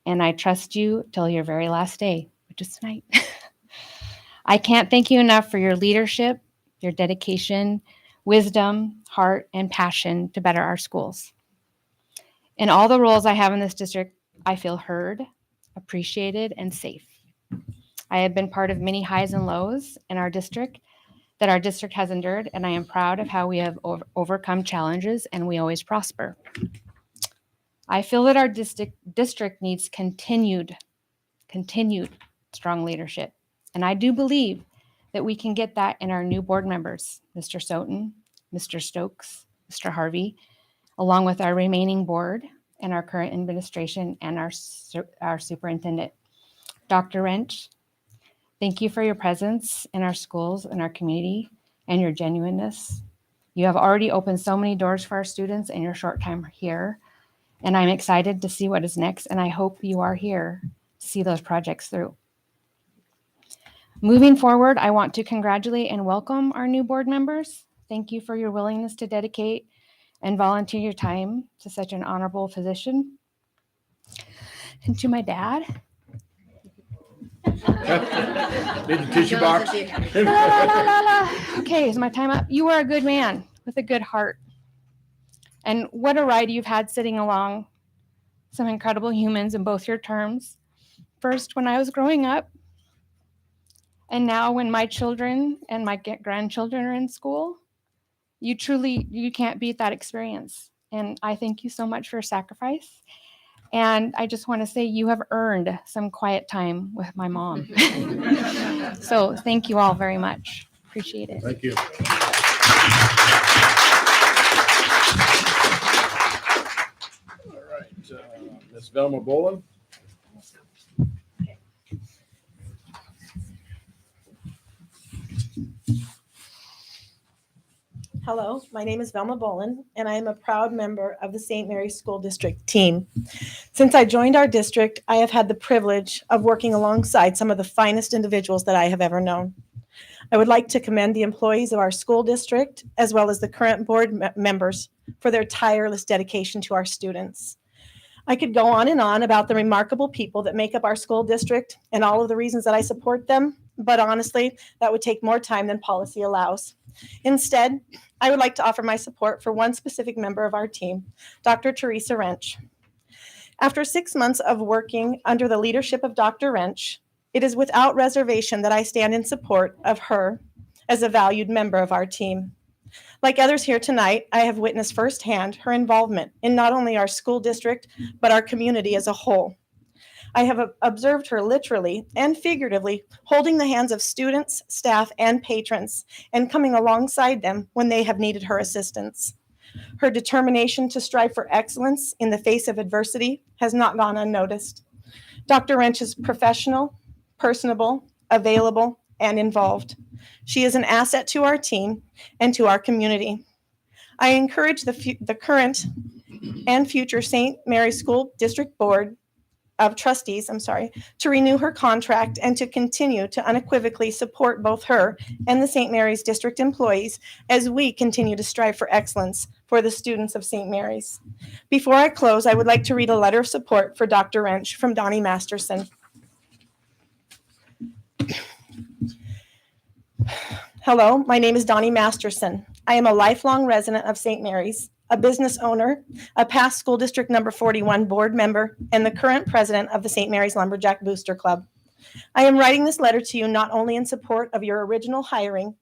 and I trust you till your very last day, which is tonight. I can't thank you enough for your leadership, your dedication, wisdom, heart, and passion to better our schools. In all the roles I have in this district, I feel heard, appreciated, and safe. I have been part of many highs and lows in our district that our district has endured, and I am proud of how we have overcome challenges and we always prosper. I feel that our district needs continued strong leadership, and I do believe that we can get that in our new board members, Mr. Soten, Mr. Stokes, Mr. Harvey, along with our remaining board and our current administration and our superintendent. Dr. Wrench, thank you for your presence in our schools and our community and your genuineness. You have already opened so many doors for our students in your short time here, and I'm excited to see what is next, and I hope you are here to see those projects through. Moving forward, I want to congratulate and welcome our new board members. Thank you for your willingness to dedicate and volunteer your time to such an honorable position. And to my dad. Need the tissue box? Okay, is my time up? You are a good man with a good heart. And what a ride you've had sitting along some incredible humans in both your terms. First, when I was growing up, and now when my children and my grandchildren are in school. You can't beat that experience. And I thank you so much for your sacrifice. And I just want to say you have earned some quiet time with my mom. So thank you all very much. Appreciate it. Thank you. All right, Ms. Velma Bolin. Hello, my name is Velma Bolin, and I am a proud member of the St. Mary's School District team. Since I joined our district, I have had the privilege of working alongside some of the finest individuals that I have ever known. I would like to commend the employees of our school district, as well as the current board members, for their tireless dedication to our students. I could go on and on about the remarkable people that make up our school district and all of the reasons that I support them, but honestly, that would take more time than policy allows. Instead, I would like to offer my support for one specific member of our team, Dr. Teresa Wrench. After 6 months of working under the leadership of Dr. Wrench, it is without reservation that I stand in support of her as a valued member of our team. Like others here tonight, I have witnessed firsthand her involvement in not only our school district, but our community as a whole. I have observed her literally and figuratively holding the hands of students, staff, and patrons and coming alongside them when they have needed her assistance. Her determination to strive for excellence in the face of adversity has not gone unnoticed. Dr. Wrench is professional, personable, available, and involved. She is an asset to our team and to our community. I encourage the current and future St. Mary's School District Board of Trustees, to renew her contract and to continue to unequivocally support both her and the St. Mary's District employees as we continue to strive for excellence for the students of St. Mary's. Before I close, I would like to read a letter of support for Dr. Wrench from Donnie Masterson. Hello, my name is Donnie Masterson. I am a lifelong resident of St. Mary's, a business owner, a past School District Number 41 board member, and the current president of the St. Mary's Lumberjack Booster Club. I am writing this letter to you not only in support of your original hiring,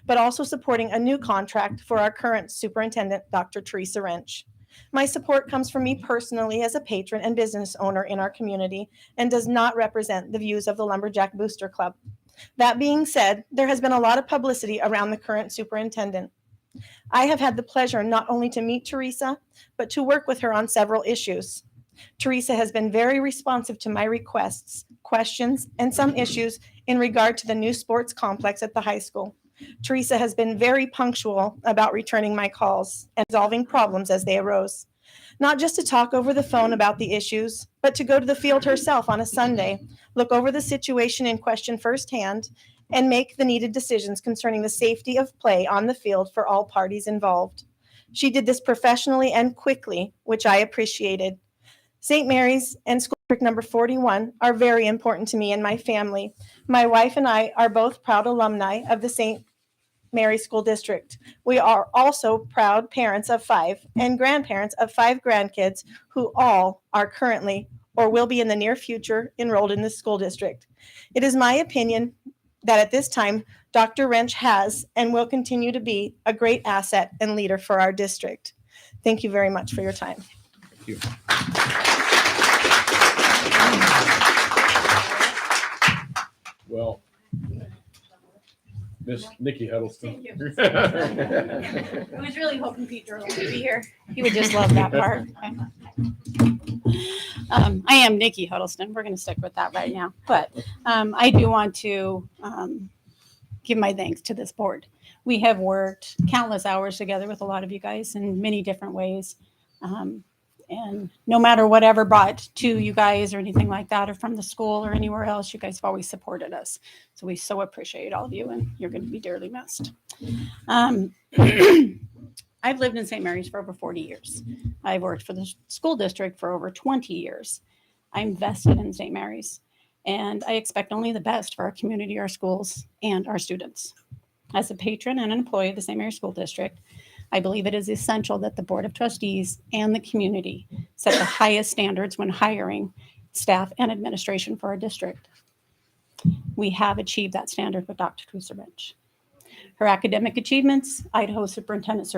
but also supporting a new contract for our current superintendent, Dr. Teresa Wrench. My support comes from me personally as a patron and business owner in our community and does not represent the views of the Lumberjack Booster Club. That being said, there has been a lot of publicity around the current superintendent. I have had the pleasure not only to meet Teresa, but to work with her on several issues. Teresa has been very responsive to my requests, questions, and some issues in regard to the new sports complex at the high school. Teresa has been very punctual about returning my calls and resolving problems as they arose. Not just to talk over the phone about the issues, but to go to the field herself on a Sunday, look over the situation in question firsthand, and make the needed decisions concerning the safety of play on the field for all parties involved. She did this professionally and quickly, which I appreciated. St. Mary's and School District Number 41 are very important to me and my family. My wife and I are both proud alumni of the St. Mary's School District. We are also proud parents of 5 and grandparents of 5 grandkids who all are currently or will be in the near future enrolled in this school district. It is my opinion that at this time, Dr. Wrench has and will continue to be a great asset and leader for our district. Thank you very much for your time. Thank you. Well, Miss Nikki Huddleston. I was really hoping Pete Durham would be here. He would just love that part. I am Nikki Huddleston. We're going to stick with that right now. But I do want to give my thanks to this board. We have worked countless hours together with a lot of you guys in many different ways. And no matter whatever brought to you guys or anything like that, or from the school or anywhere else, you guys have always supported us. So we so appreciate all of you, and you're going to be dearly missed. I've lived in St. Mary's for over 40 years. I've worked for the school district for over 20 years. I'm vested in St. Mary's, and I expect only the best for our community, our schools, and our students. As a patron and an employee of the St. Mary's School District, I believe it is essential that the Board of Trustees and the community set the highest standards when hiring staff and administration for our district. We have achieved that standard with Dr. Teresa Wrench. Her academic achievements, Idaho Superintendent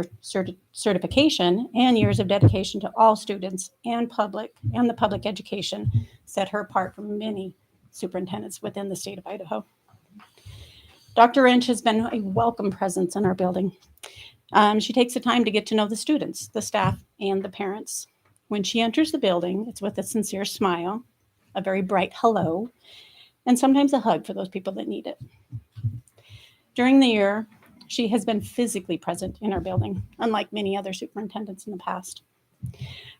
certification, and years of dedication to all students and the public education set her apart from many superintendents within the state of Idaho. Dr. Wrench has been a welcome presence in our building. She takes the time to get to know the students, the staff, and the parents. When she enters the building, it's with a sincere smile, a very bright hello, and sometimes a hug for those people that need it. During the year, she has been physically present in our building, unlike many other superintendents in the past.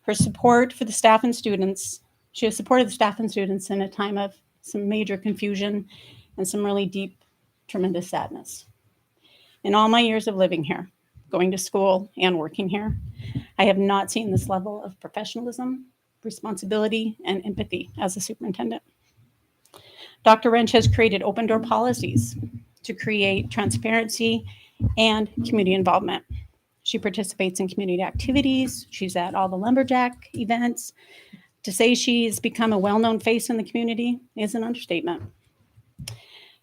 Her support for the staff and students, she has supported the staff and students in a time of some major confusion and some really deep, tremendous sadness. In all my years of living here, going to school and working here, I have not seen this level of professionalism, responsibility, and empathy as a superintendent. Dr. Wrench has created open door policies to create transparency and community involvement. She participates in community activities. She's at all the lumberjack events. To say she's become a well-known face in the community is an understatement.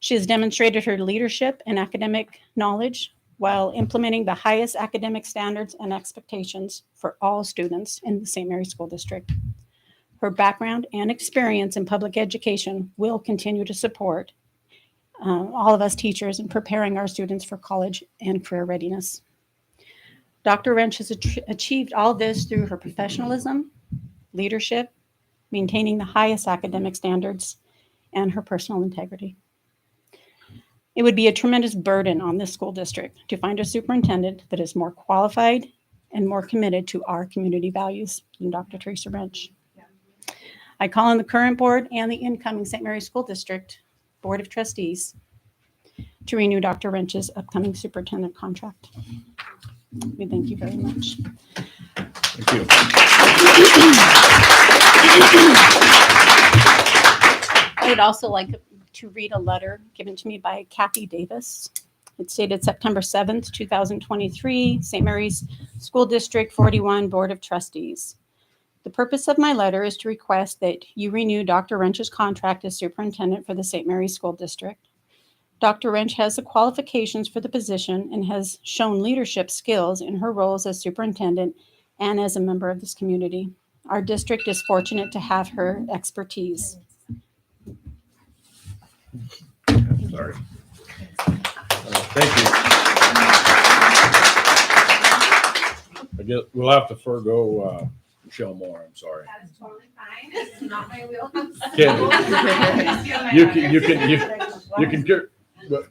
She has demonstrated her leadership and academic knowledge while implementing the highest academic standards and expectations for all students in the St. Mary's School District. Her background and experience in public education will continue to support all of us teachers in preparing our students for college and career readiness. Dr. Wrench has achieved all this through her professionalism, leadership, maintaining the highest academic standards, and her personal integrity. It would be a tremendous burden on this school district to find a superintendent that is more qualified and more committed to our community values than Dr. Teresa Wrench. I call on the current board and the incoming St. Mary's School District Board of Trustees to renew Dr. Wrench's upcoming superintendent contract. We thank you very much. Thank you. I would also like to read a letter given to me by Kathy Davis. It's dated September 7th, 2023, St. Mary's School District 41 Board of Trustees. The purpose of my letter is to request that you renew Dr. Wrench's contract as superintendent for the St. Mary's School District. Dr. Wrench has the qualifications for the position and has shown leadership skills in her roles as superintendent and as a member of this community. Our district is fortunate to have her expertise. Sorry. Thank you. I guess we'll have to forego Michelle Moore. I'm sorry. That is totally fine. This is not my wheelhouse. You can get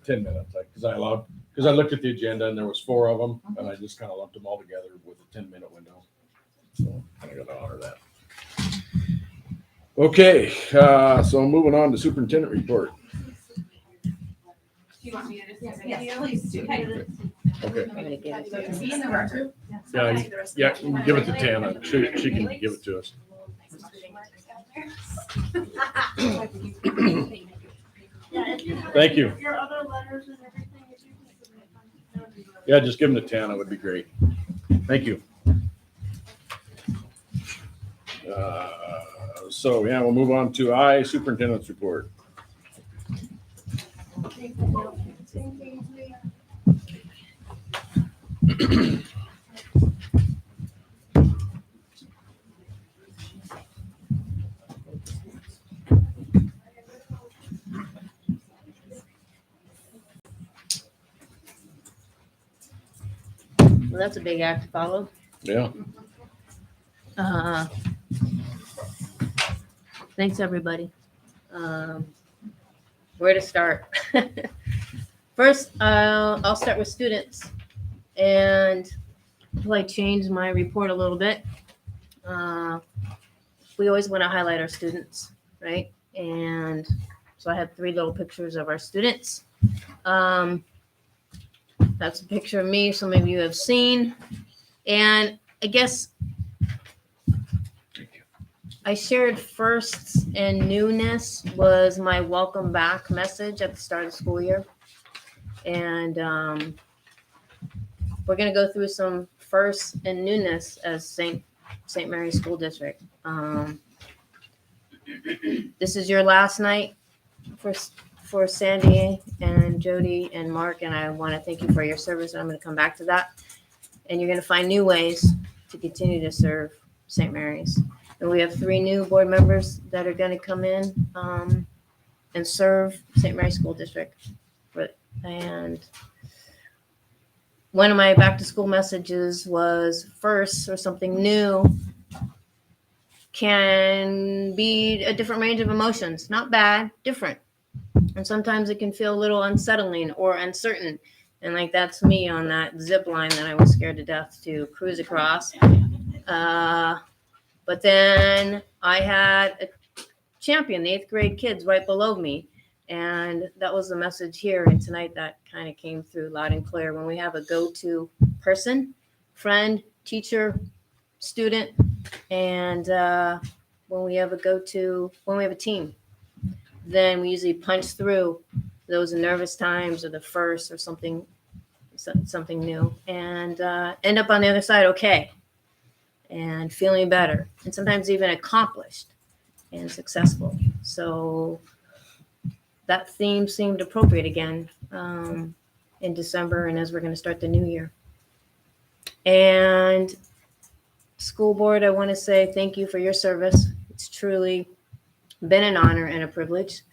10 minutes because I looked at the agenda and there was 4 of them and I just kind of lumped them all together with a 10-minute window. So I got to honor that. Okay, so moving on to superintendent report. Do you want me to just? Yes, please do. Okay. I'm gonna give it to you. Be in the record. Yeah, give it to Tana. She can give it to us. Thank you. Your other letters and everything, if you can submit them. Yeah, just give them to Tana would be great. Thank you. So yeah, we'll move on to superintendent's report. Well, that's a big act to follow. Yeah. Thanks, everybody. Where to start? First, I'll start with students, and I changed my report a little bit. We always want to highlight our students, right? And so I had 3 little pictures of our students. That's a picture of me some of you have seen. And I guess I shared firsts and newness was my welcome back message at the start of the school year. And we're going to go through some firsts and newness as St. Mary's School District. This is your last night for Sandy and Jody and Mark, and I want to thank you for your service. And I'm going to come back to that. And you're going to find new ways to continue to serve St. Mary's. And we have 3 new board members that are going to come in and serve St. Mary's School District. And one of my back to school messages was first, or something new can be a different range of emotions. Not bad, different. And sometimes it can feel a little unsettling or uncertain. And like that's me on that zip line that I was scared to death to cruise across. But then I had a champion, the 8th grade kids right below me. And that was the message here. And tonight that kind of came through loud and clear. When we have a go-to person, friend, teacher, student, and when we have a team, then we usually punch through those nervous times or the first or something new and end up on the other side okay and feeling better and sometimes even accomplished and successful. So that theme seemed appropriate again in December and as we're going to start the new year. And school board, I want to say thank you for your service. It's truly been an honor and a privilege.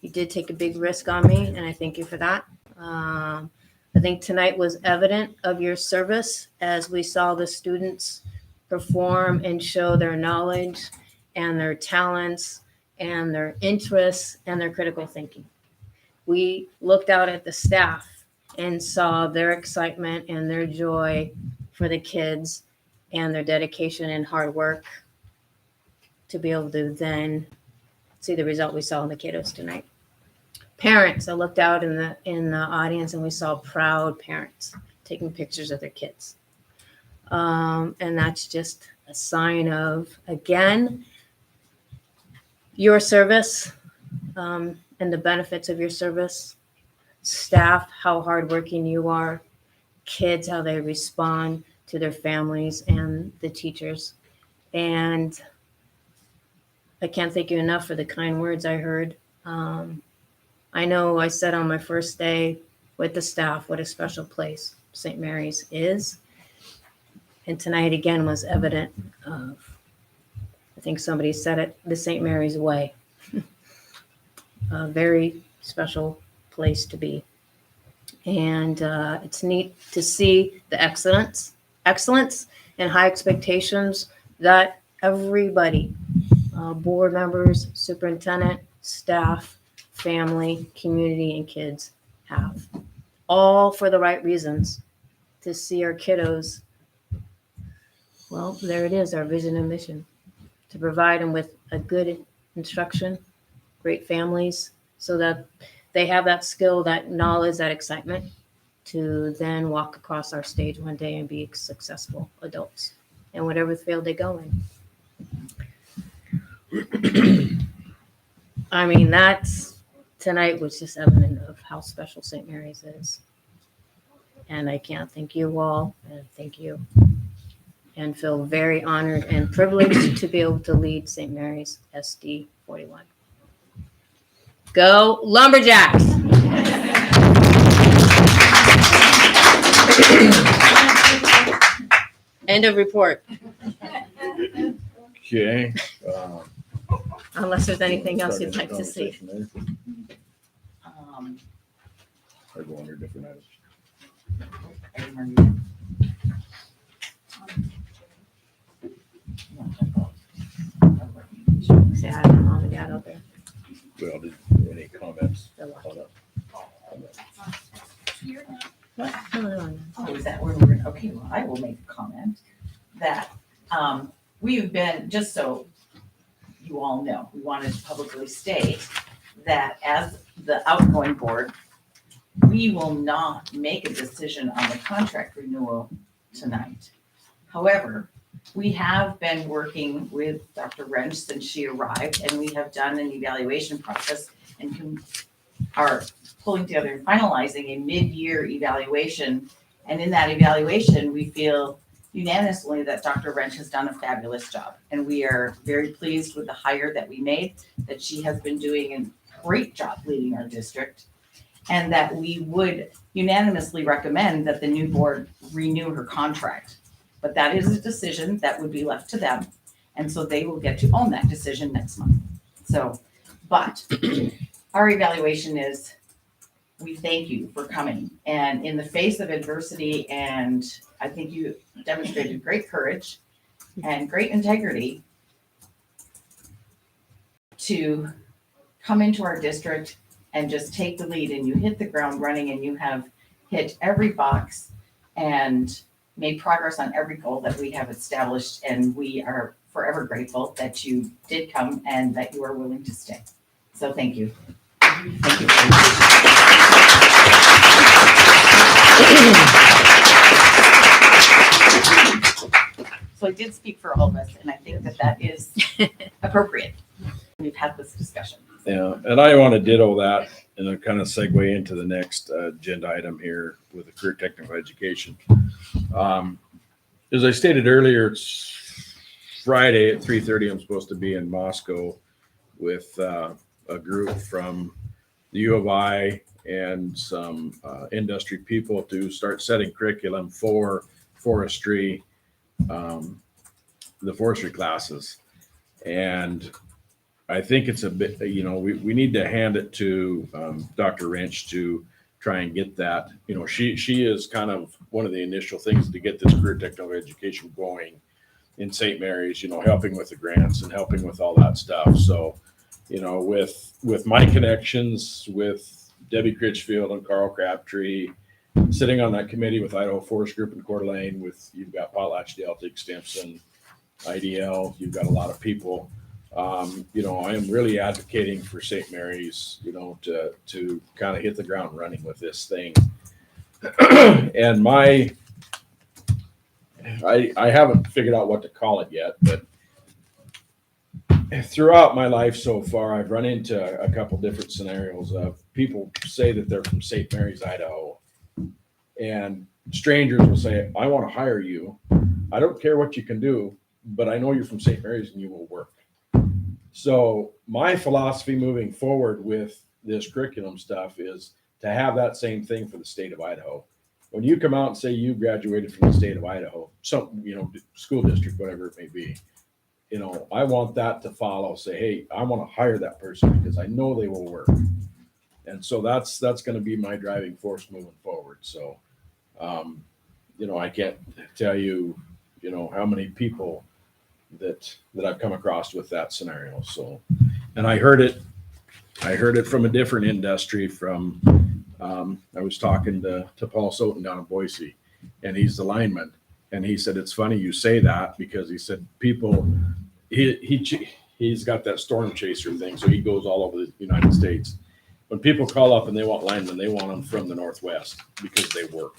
You did take a big risk on me, and I thank you for that. I think tonight was evident of your service as we saw the students perform and show their knowledge and their talents and their interests and their critical thinking. We looked out at the staff and saw their excitement and their joy for the kids and their dedication and hard work to be able to then see the result we saw in the kiddos tonight. Parents, I looked out in the audience and we saw proud parents taking pictures of their kids. And that's just a sign of, again, your service and the benefits of your service. Staff, how hardworking you are. Kids, how they respond to their families and the teachers. And I can't thank you enough for the kind words I heard. I know I said on my first day with the staff what a special place St. Mary's is. And tonight again was evident of, I think somebody said it, the St. Mary's way. A very special place to be. And it's neat to see the excellence and high expectations that everybody, board members, superintendent, staff, family, community, and kids have. All for the right reasons, to see our kiddos, well, there it is, our vision and mission, to provide them with a good instruction, great families, so that they have that skill, that knowledge, that excitement to then walk across our stage one day and be successful adults in whatever field they go in. I mean, tonight was just evident of how special St. Mary's is. And I can't thank you all, and thank you. And feel very honored and privileged to be able to lead St. Mary's SD41. Go Lumberjacks! End of report. Okay. Unless there's anything else you'd like to see. I go under different items. Say hi to mom and dad out there. Well, any comments on it? What? No. Oh, is that where we're, okay, well, I will make a comment that, we've been, just so you all know, we wanted to publicly state that as the outgoing board, we will not make a decision on the contract renewal tonight. However, we have been working with Dr. Wrench since she arrived, and we have done an evaluation process and are pulling together and finalizing a mid-year evaluation. And in that evaluation, we feel unanimously that Dr. Wrench has done a fabulous job. And we are very pleased with the hire that we made, that she has been doing a great job leading our district, and that we would unanimously recommend that the new board renew her contract. But that is a decision that would be left to them. And so they will get to own that decision next month. So, but our evaluation is, we thank you for coming. And in the face of adversity, and I think you demonstrated great courage and great integrity to come into our district and just take the lead, and you hit the ground running, and you have hit every box and made progress on every goal that we have established. And we are forever grateful that you did come and that you are willing to stay. So thank you. Thank you. So I did speak for all of us, and I think that that is appropriate. We've had this discussion. Yeah, and I want to ditto that and then kind of segue into the next agenda item here with the career technical education. As I stated earlier, it's Friday at 3:30. I'm supposed to be in Moscow with a group from the U of I and some industry people to start setting curriculum for forestry, the forestry classes. And I think it's a bit, we need to hand it to Dr. Wrench to try and get that. She is kind of one of the initial things to get this career technical education going in St. Mary's, helping with the grants and helping with all that stuff. So, with my connections with Debbie Critchfield and Carl Crabtree, sitting on that committee with Idaho Forest Group and Coeur d'Alene, you've got Potlatch, Deltic, Stimson, IDL, you've got a lot of people. I am really advocating for St. Mary's, to kind of hit the ground running with this thing. And I haven't figured out what to call it yet, but throughout my life so far, I've run into a couple different scenarios of people say that they're from St. Mary's, Idaho, and strangers will say, I want to hire you. I don't care what you can do, but I know you're from St. Mary's and you will work. So my philosophy moving forward with this curriculum stuff is to have that same thing for the state of Idaho. When you come out and say you graduated from the state of Idaho, some, school district, whatever it may be, I want that to follow, say, hey, I want to hire that person because I know they will work. And so that's going to be my driving force moving forward. So, I can't tell you, how many people that I've come across with that scenario. So, and I heard it from a different industry from, I was talking to Paul Soten down in Boise, and he's the lineman. And he said, it's funny you say that because he said people, he's got that storm chaser thing. So he goes all over the United States. When people call up and they want linemen, they want them from the Northwest because they work.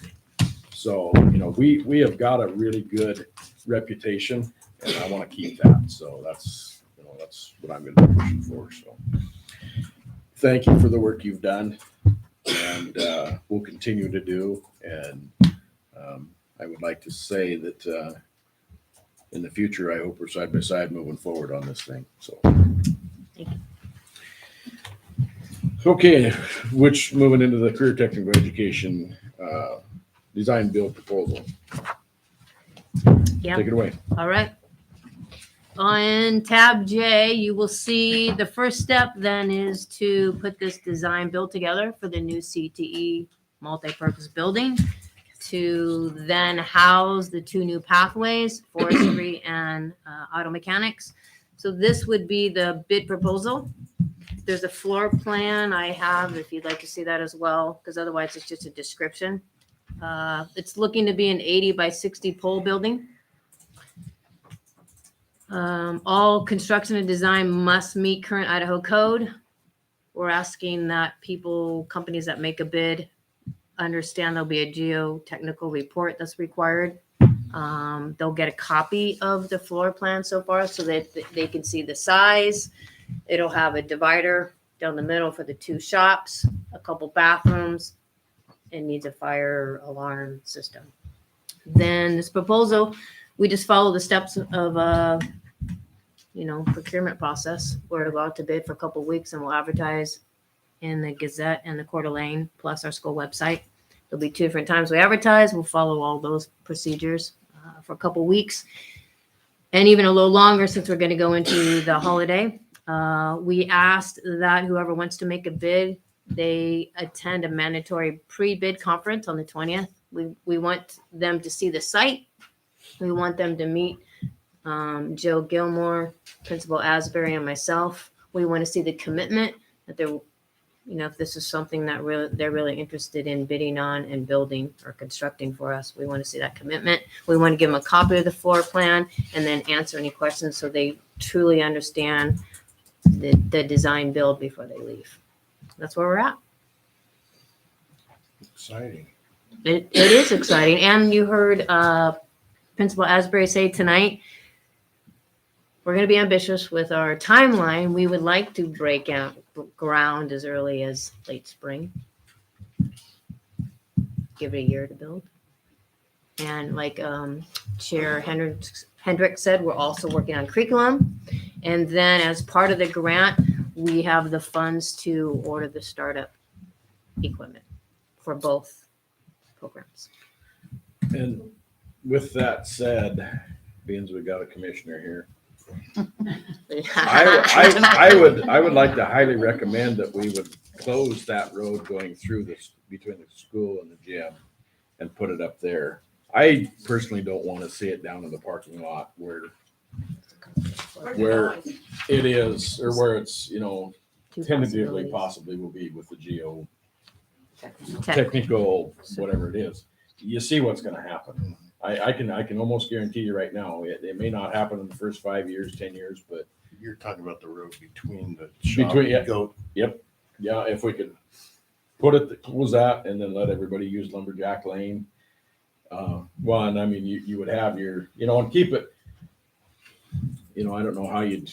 So, we have got a really good reputation and I want to keep that. So that's what I'm going to be pushing for. So thank you for the work you've done and we'll continue to do. And I would like to say that in the future, I hope we're side by side moving forward on this thing. So, okay, which moving into the career technical education design build proposal. Yeah. Take it away. All right. On tab J, you will see the first step then is to put this design build together for the new CTE multi-purpose building to then house the two new pathways, forestry and auto mechanics. So this would be the bid proposal. There's a floor plan I have if you'd like to see that as well, because otherwise it's just a description. It's looking to be an 80 by 60 pole building. All construction and design must meet current Idaho code. We're asking that companies that make a bid understand there'll be a geotechnical report that's required. They'll get a copy of the floor plan so far so that they can see the size. It'll have a divider down the middle for the two shops, a couple bathrooms, and needs a fire alarm system. Then this proposal, we just follow the steps of procurement process. We're allowed to bid for a couple of weeks and we'll advertise in the Gazette and the Coeur d'Alene, plus our school website. There'll be two different times we advertise. We'll follow all those procedures for a couple of weeks and even a little longer since we're going to go into the holiday. We asked that whoever wants to make a bid, they attend a mandatory pre-bid conference on the 20th. We want them to see the site. We want them to meet Joe Gilmore, Principal Asbury, and myself. We want to see the commitment that they're, if this is something that they're really interested in bidding on and building or constructing for us. We want to see that commitment. We want to give them a copy of the floor plan and then answer any questions so they truly understand the design build before they leave. That's where we're at. Exciting. It is exciting. And you heard Principal Asbury say tonight, we're going to be ambitious with our timeline. We would like to break out ground as early as late spring. Give it a year to build. And like Chair Hendricks said, we're also working on curriculum. And then as part of the grant, we have the funds to order the startup equipment for both programs. And with that said, being as we got a commissioner here, I would like to highly recommend that we would close that road going through this, between the school and the gym and put it up there. I personally don't want to see it down in the parking lot where it is, or where it's, you know, Two tentatively possibilities. possibly will be with the technical, whatever it is. You see what's gonna happen. I can almost guarantee you right now, it may not happen in the first 5 years, 10 years, but You're talking about the road between the shop between, and yeah, goat. yep. Yeah, if we could put it, close that and then let everybody use Lumberjack Lane. Well, and I mean, you would have your, you know, and keep it, you know, I don't know how you'd,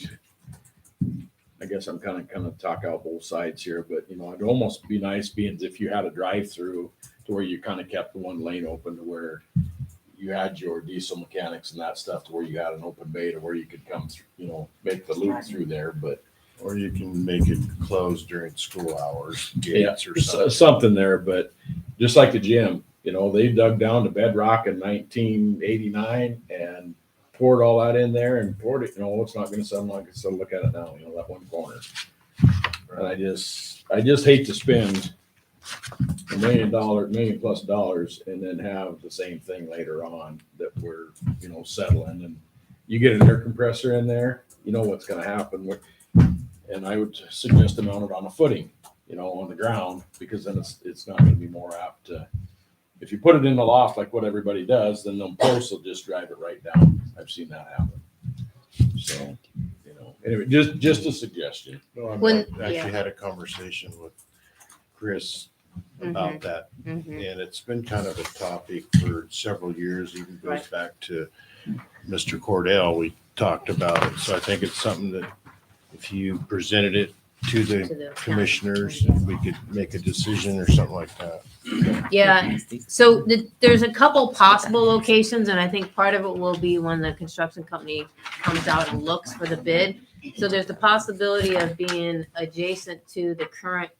I guess I'm kind of talk out both sides here, but you know, it'd almost be nice being if you had a drive through to where you kind of kept one lane open to where you had your diesel mechanics and that stuff to where you had an open bay to where you could come through, you know, make the loop through there, but. Or you can make it closed during school hours, gates or something. Something there, but just like the gym, you know, they dug down to bedrock in 1989 and poured all that in there and poured it, you know, it's not gonna sound like it's, so look at it now, you know, that one corner. And I just hate to spend $1 million, $1 million+ and then have the same thing later on that we're, you know, settling, and you get an air compressor in there, you know what's gonna happen. And I would suggest to mount it on a footing, you know, on the ground, because then it's not gonna be more apt to, if you put it in the loft like what everybody does, then them posts will just drive it right down. I've seen that happen. So, you know, anyway, just a suggestion. No, I When- actually yeah. had a conversation with Chris about that, Mhm. and it's been kind of a topic for several years, even goes Right. back to Mr. Cordell. We talked about it, so I think it's something that if you presented it to To the the commissioners, if we could make a decision or something like that. Yeah, so there's a couple possible locations, and I think part of it will be when the construction company comes out and looks for the bid. So there's the possibility of being adjacent to the current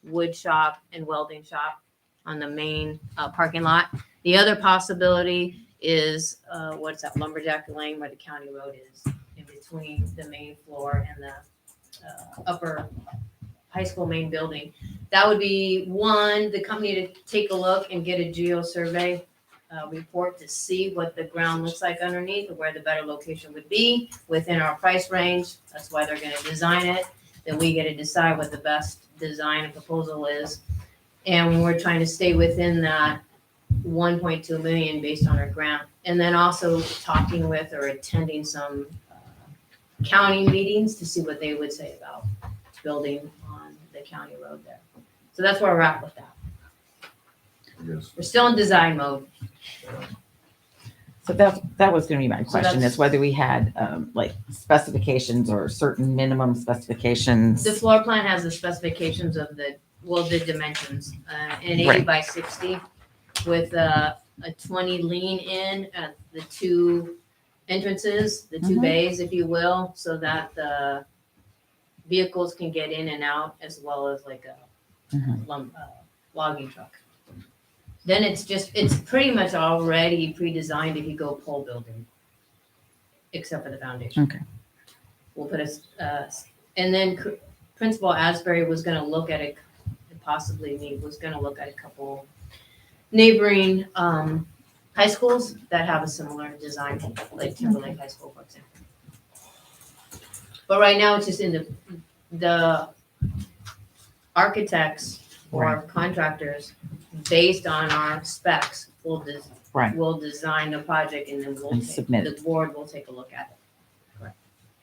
wood shop and welding shop on the main parking lot. The other possibility is, what's that, Lumberjack Lane where the county road is, in between the main floor and the upper high school main building. That would be one, the company to take a look and get a geo survey report to see what the ground looks like underneath, or where the better location would be within our price range. That's why they're gonna design it. Then we get to decide what the best design and proposal is. And we're trying to stay within that 1.2 million based on our grant. And then also talking with or attending some county meetings to see what they would say about building on the county road there. So that's where we're at with that. We're still in design mode. So that was gonna be my question, that's- is whether we had, like specifications or certain minimum specifications. The floor plan has the specifications of the dimensions, an 80 Right. by 60 with a 20 lean in at the two entrances, the two Mhm. bays, if you will, so that the vehicles can get in and out, as well as like a Mhm. logging truck. Then it's pretty much already pre-designed if you go pole building, except for the foundation. Okay. We'll put and then Principal Asbury was gonna look at it, possibly me, was gonna look at a couple neighboring high schools that have a similar design, like Timberlake High School, for example. But right now, it's just in the architects or contractors, based on our specs, Right. will design the project, and then And submit the board will take a look at it.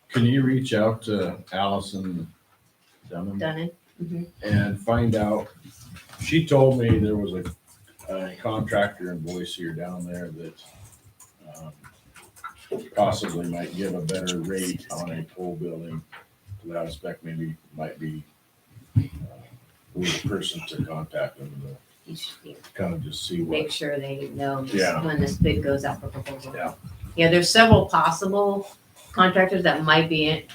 Can you reach out to Allison Dunham Done it? and find out? She told me there was a contractor in Boise or down there that possibly might give a better rate on a pole building. To that aspect, maybe might be who the person to contact them to kind of just see Make what. sure they know Yeah. when this bid goes out for proposal. Yeah. Yeah, there's several possible contractors that might be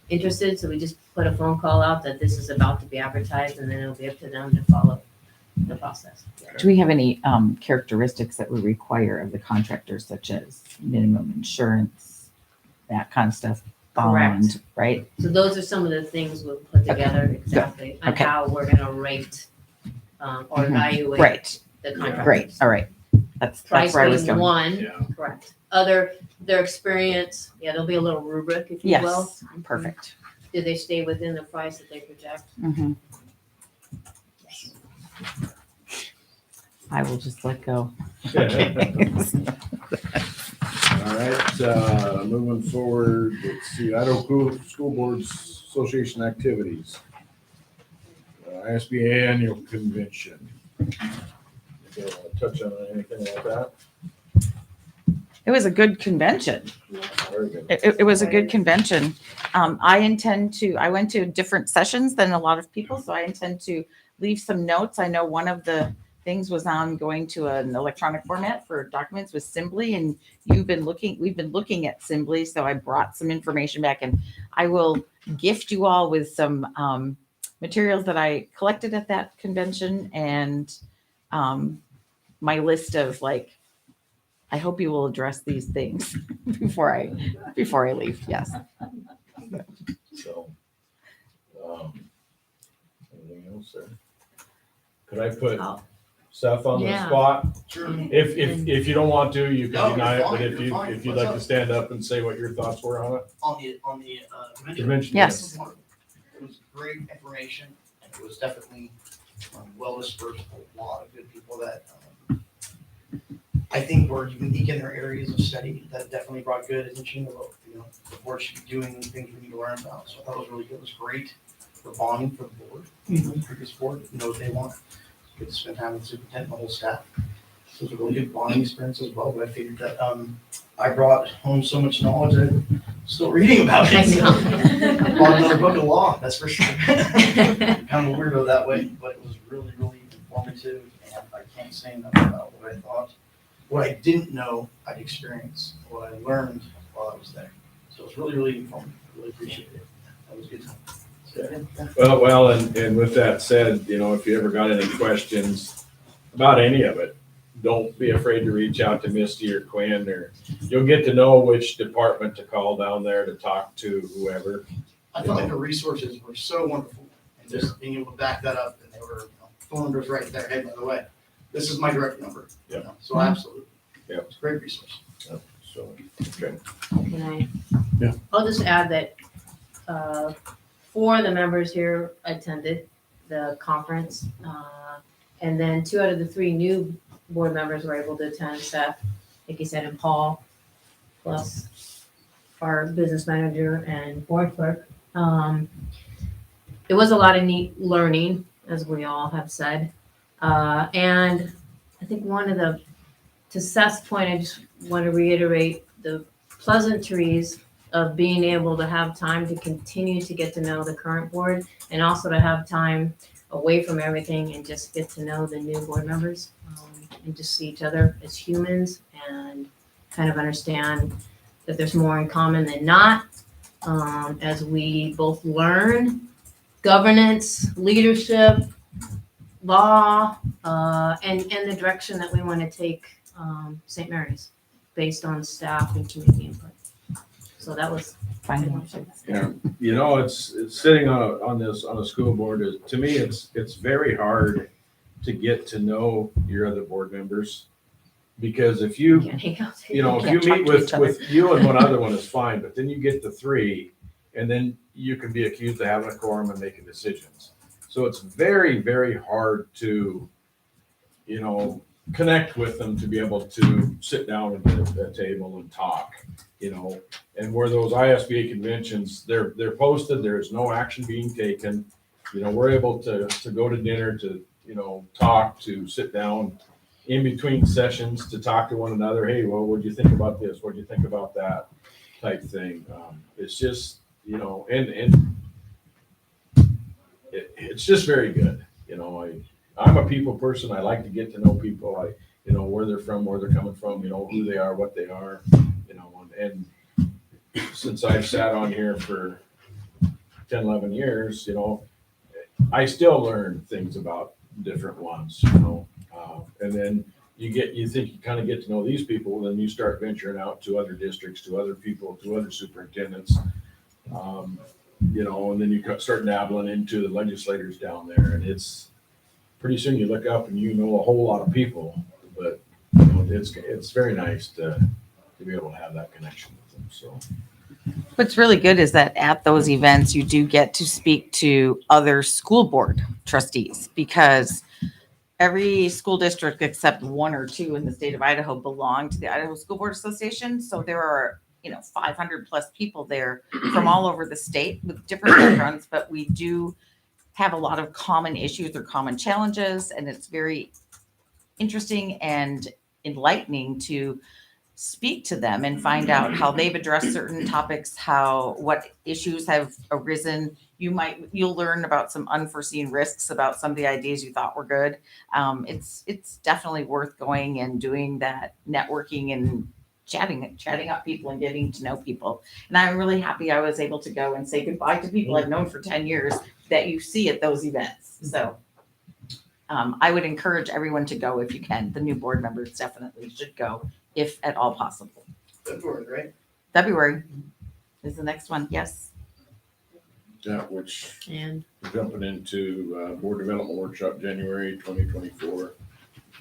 interested, so we just put a phone call out that this is about to be advertised, and then it'll be up to them to follow the process. Do we have any characteristics that we require of the contractor, such as minimum insurance, that kind of stuff? bond, right? So those are some of the things we'll put together exactly on Okay. how we're gonna rate or Mhm. evaluate Right. the contract. Great, all right. That's where I was Price being going. one, Yeah. correct. Their experience, yeah, there'll be a little rubric, if you will. Yes, perfect. Do they stay within the price that they project? Mhm. I will just let go. All right, moving forward, let's see, Idaho School Boards Association activities. ISBA Annual Convention. You guys wanna touch on anything like that? It was a good convention. Very good. It was a good convention. I went to different sessions than a lot of people, so I intend to leave some notes. I know one of the things was on going to an electronic format for documents with Simbly, and we've been looking at Simbly, so I brought some information back, and I will gift you all with some materials that I collected at that convention, and my list of I hope you will address these things before I leave. Yes. So, anything else there? Could I put Seth on the Yeah. spot? Sure. If you don't want to, you No, can you're deny it, fine, but you're fine. if you'd What's like to up? stand up and say what your thoughts were on it. On the convention. Convention, yes. It was great information, and it was definitely well dispersed. A lot of good people that I think were unique in their areas of study. That definitely brought good attention about the board should be doing and things we need to learn about. So I thought it was really good. It was great for bonding for the board. The previous board know what they want. Good to spend time with the superintendent and the whole staff. So it was a really good bonding experience as well. But I figured that I brought home so much knowledge I'm still reading about it. So I bought another book of law, that's for sure. Kind of a weirdo that way, but it was really, really informative, and I can't say enough about what I thought. What I didn't know, I'd experienced. What I learned while I was there. So it was really, really informative. I really appreciate it. That was a good time. Well, and with that said, if you ever got any questions about any of it, don't be afraid to reach out to Misty or Quinn, or you'll get to know which department to call down there to talk to whoever. I felt like the resources were so wonderful, and just being able to back that up, and they were, phone numbers right there. Hey, by the way, this is my direct number. Yeah. So absolutely. Yeah. It's a great resource. So, okay. Can I? Yeah. I'll just add that 4 of the members here attended the conference, and then 2 out of the 3 new board members were able to attend. Seth, like you said, and Paul, plus our business manager and board clerk. It was a lot of neat learning, as we all have said, and I think to Seth's point, I just want to reiterate the pleasantries of being able to have time to continue to get to know the current board, and also to have time away from everything and just get to know the new board members, and just see each other as humans and kind of understand that there's more in common than not, as we both learn governance, leadership, law, and the direction that we want to take St. Mary's based on staff and community input. So that was Financial. Yeah, it's sitting on a school board is, to me, it's very hard to get to know your other board members. Because if you can't hang out. if you Can't talk meet to each other. with you and one other one is fine, but then you get to 3, and then you can be accused of having a quorum and making decisions. So it's very, very hard to, connect with them, to be able to sit down at a table and talk, and where those ISBA conventions, they're posted, there's no action being taken. We're able to go to dinner, to, talk, to sit down in between sessions, to talk to one another. Hey, well, what do you think about this? What do you think about that type thing? It's just, and it's just very good. I'm a people person. I like to get to know people. Where they're from, where they're coming from, who they are, what they are, and since I've sat on here for 10, 11 years, I still learn things about different ones, and then you think you kind of get to know these people, then you start venturing out to other districts, to other people, to other superintendents, You know, and then you start dabbling into the legislators down there, and it's pretty soon you look up and you know a whole lot of people, but you know, it's very nice to be able to have that connection with them. So What's really good is that at those events, you do get to speak to other school board trustees, because every school district except one or two in the state of Idaho belong to the Idaho School Board Association. So there are, 500 plus people there from all over the state with different backgrounds, but we do have a lot of common issues or common challenges. And it's very interesting and enlightening to speak to them and find out how they've addressed certain topics, what issues have arisen. You'll learn about some unforeseen risks about some of the ideas you thought were good. It's definitely worth going and doing that networking and chatting up people and getting to know people. And I'm really happy I was able to go and say goodbye to people I've known for 10 years that you see at those events. So I would encourage everyone to go if you can. The new board members definitely should go if at all possible. February, right? February is the next one. Yes. yeah, which And we're jumping into board development workshop January 2024.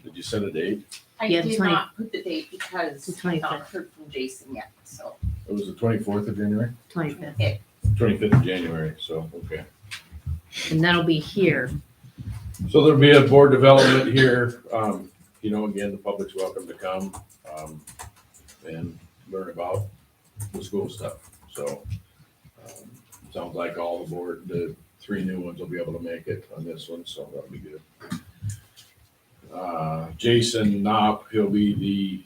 Did you set a date? I Yeah, the did 20 not put the date because The 25th. I not heard from Jason yet. So It was the 24th of January, 25th. okay. 25th of January. So okay. And that'll be here. So there'll be a board development here. Again, the public's welcome to come and learn about the school stuff. So sounds like all the 3 new ones will be able to make it on this one, so that'll be good. Jason Knopp, he'll be the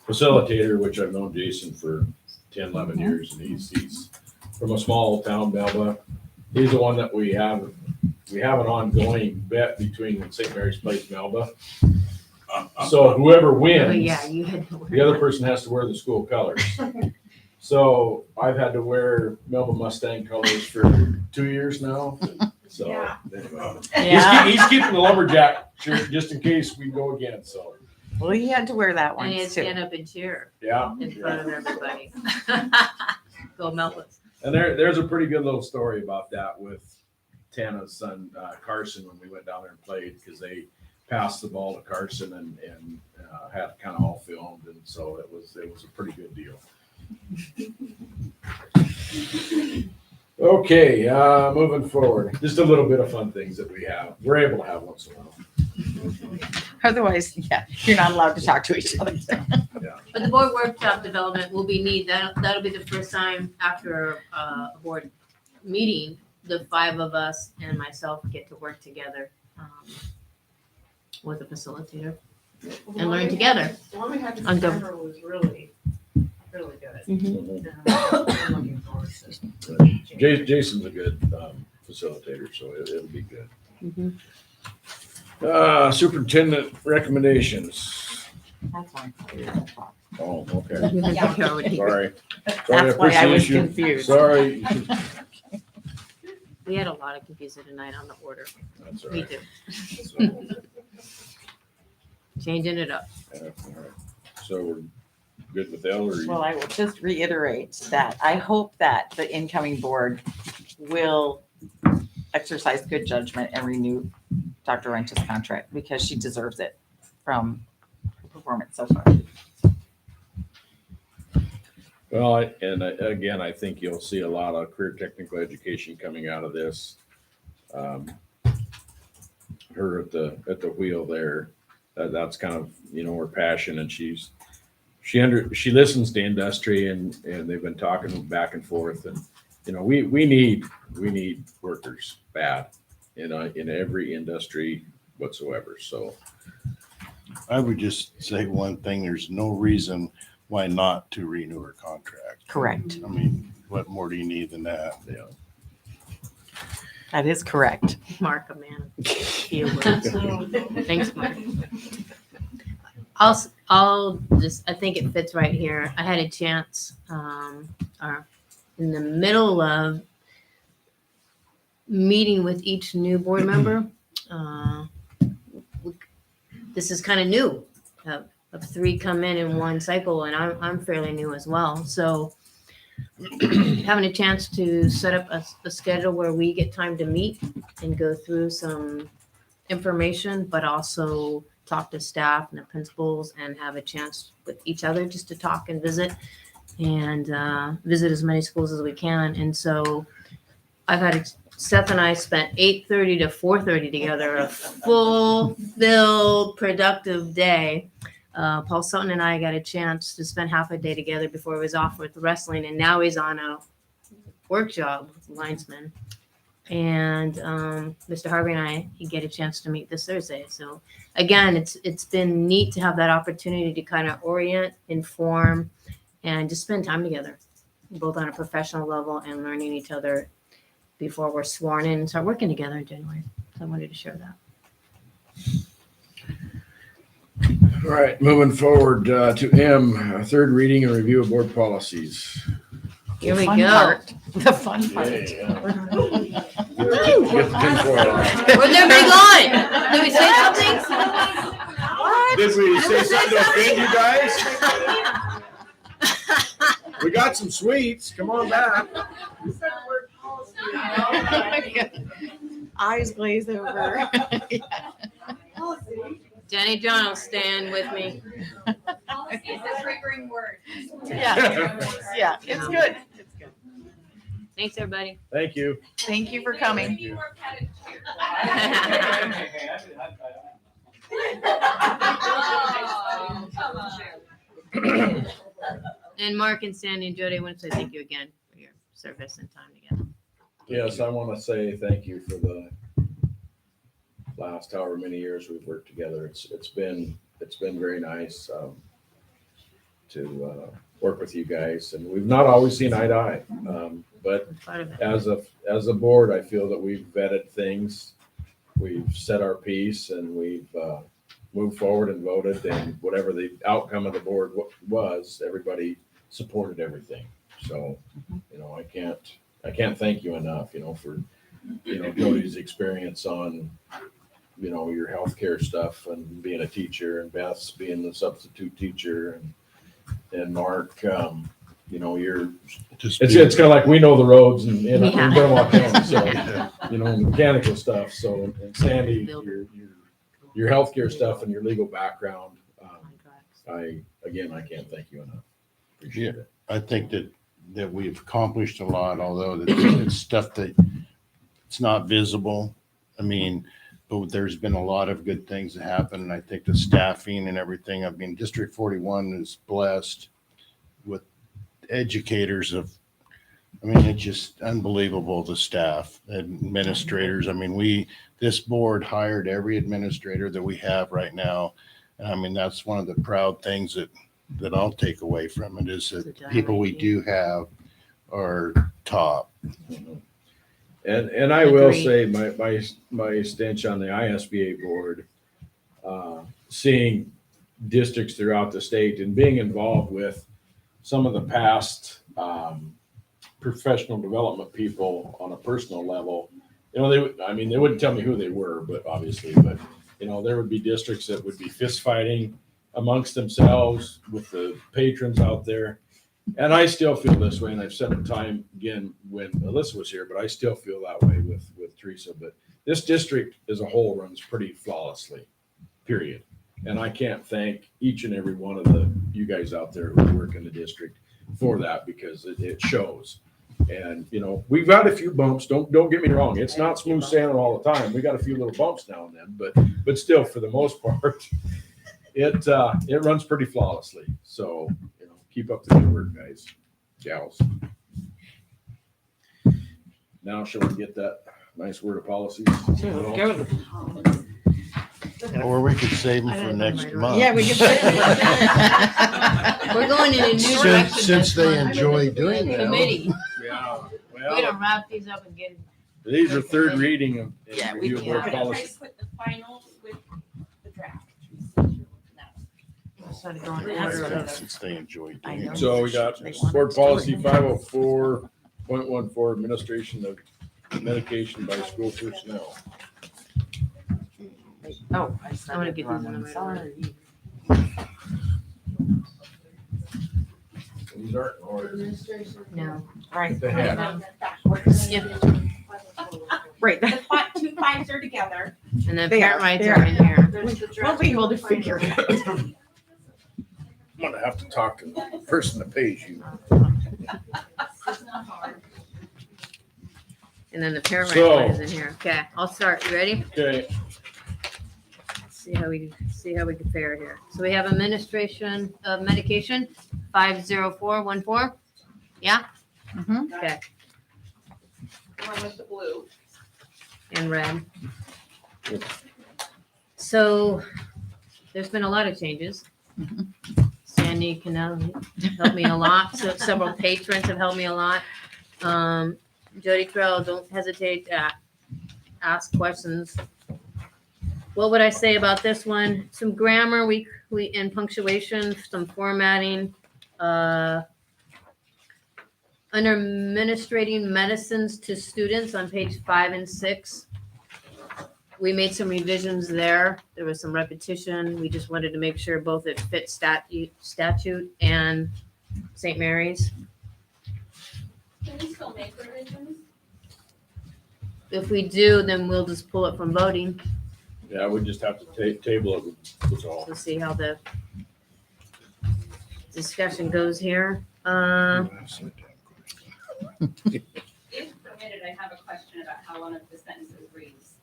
facilitator, which I've known Jason for 10, 11 years, and he's from a small town, Melba. He's the one that we have an ongoing bet between St. Mary's Place, Melba. So whoever Oh, wins, yeah, you had to the other person has to wear the school colors. So I've had to wear Melba Mustang colors for 2 years now. So anyway, he's keeping the lumberjack shirt just in case we go again. So Well, he had to wear that one And you had to too. stand up and cheer yeah, in front of everybody. Go Melvins. and there's a pretty good little story about that with Tana's son Carson when we went down there and played, because they passed the ball to Carson and had kind of all filmed, and so it was a pretty good deal. Okay, moving forward, just a little bit of fun things that we're able to have once in a while. Otherwise, you're not allowed to talk to each other. But the board workshop development will be neat. That'll be the first time after a board meeting, the 5 of us and myself get to work together with a facilitator and learn together. The one we had this On gov- summer was really good. Mhm. I'm looking forward to Jason's a good facilitator, so it'll be good. Mhm. Superintendent recommendations. That's fine. Oh, okay. Sorry. That's why I was confused. Sorry. We had a lot of confusion tonight on the order. That's all Me right. too. Changing it up. Yeah, all right. So we're good with L, or? Well, I will just reiterate that I hope that the incoming board will exercise good judgment and renew Dr. Rench's contract, because she deserves it from her performance so far. Well, again, I think you'll see a lot of career technical education coming out of this. Her at the wheel there, that's kind of, her passion, and she listens to industry, and they've been talking back and forth, and we need workers bad in every industry whatsoever. So I would just say one thing, there's no reason why not to renew her contract. Correct. I mean, what more do you need than that? yeah. That is correct. Mark, a man. Thanks, Mark. I'll just, I think it fits right here. I had a chance, in the middle of meeting with each new board member. This is kind of new, of 3 come in one cycle, and I'm fairly new as well. So having a chance to set up a schedule where we get time to meet and go through some information, but also talk to staff and the principals and have a chance with each other just to talk and visit as many schools as we can. And so Seth and I spent 8:30 to 4:30 together, a full-filled, productive day. Paul Sutton and I got a chance to spend half a day together before he was off with wrestling, and now he's on a work job, linesman. And Mr. Harvey and I, he get a chance to meet this Thursday. So again, it's been neat to have that opportunity to kind of orient, inform, and just spend time together, both on a professional level and learning each other before we're sworn in and start working together in January. So I wanted to share that. All right, moving forward to M, third reading and review of board policies. Here we Fun go. part. The fun part. Get the tinfoil off. Where's everybody going? Did we say something? Did we say something to offend you guys? We got some sweets. Come on back. Eyes glaze over. Jenny John will stand with me. Policy is a triggering word. Yeah, it's good. It's good. Thanks, everybody. Thank you. Thank you for coming. And Mark and Sandy and Jody, I want to say thank you again for your service and time together. Yes, I want to say thank you for the last however many years we've worked together. It's been very nice to work with you guys, and we've not always seen eye to eye. But as a board, I feel that we've vetted things, we've set our piece, and we've moved forward and voted, and whatever the outcome of the board was, everybody supported everything. So, I can't thank you enough, for, Cody's experience on, your healthcare stuff and being a teacher, and Beth's being the substitute teacher, and Mark, it's kind of like we know the roads in Benoit County, so, mechanical stuff. So, and Sandy, your healthcare stuff and your legal background, I can't thank you enough. Appreciate it. I think that we've accomplished a lot, although it's stuff that it's not visible. I mean, but there's been a lot of good things that happen. And I think the staffing and everything, District 41 is blessed with educators it's just unbelievable, the staff, administrators. This board hired every administrator that we have right now. And that's one of the proud things that I'll take away from it, is that the people we do have are top. And I will say my stench on the ISBA board, seeing districts throughout the state and being involved with some of the past professional development people on a personal level, they wouldn't tell me who they were, but there would be districts that would be fist fighting amongst themselves with the patrons out there. And I still feel this way, and I've said it time again when Alyssa was here, but I still feel that way with Teresa. But this district as a whole runs pretty flawlessly, period. And I can't thank each and every one of you guys out there who work in the district for that, because it shows. And we've got a few bumps. Don't get me wrong. It's not smooth sailing all the time. We got a few little bumps now and then, but still, for the most part, it runs pretty flawlessly. So keep up the good work, guys, gals. Now, shall we get that nice word of policies? Or we could save them for next month. Yeah, we can save them. We're going in a new direction. Since they enjoy doing that. Committee. Yeah. We're gonna wrap these up and get. These are third reading of review of board can. policies. Put the finals with the draft. Since they enjoy doing it. So we got board policy 504.14, administration of medication by school personnel. Oh, I want to get these in the right order. These aren't in order. No. Right. The heck? Right. The two fives are together. And then They parent are, rights they are are. in here. We'll be able to figure it out. I'm gonna have to talk to the person that pays you. And then the parent rights So- one is in here. Okay, I'll start. You ready? Okay, See how we can fare here. So we have administration of medication, 50414. Yeah? Mhm. Okay, The one with the blue. and red. So there's been a lot of changes. Sandy Canelli helped me a lot. So several patrons have helped me a lot. Jody Terrell, don't hesitate to ask questions. What would I say about this one? Some grammar, we and punctuation, some formatting. Under administrating medicines to students on page 5 and 6, we made some revisions there. There was some repetition. We just wanted to make sure both it fit statute and St. Mary's. Can we still make revisions? If we do, then we'll just pull it from voting yeah, we just have to table it, that's all. to see how the discussion goes here. If permitted, I have a question about how one of the sentences reads.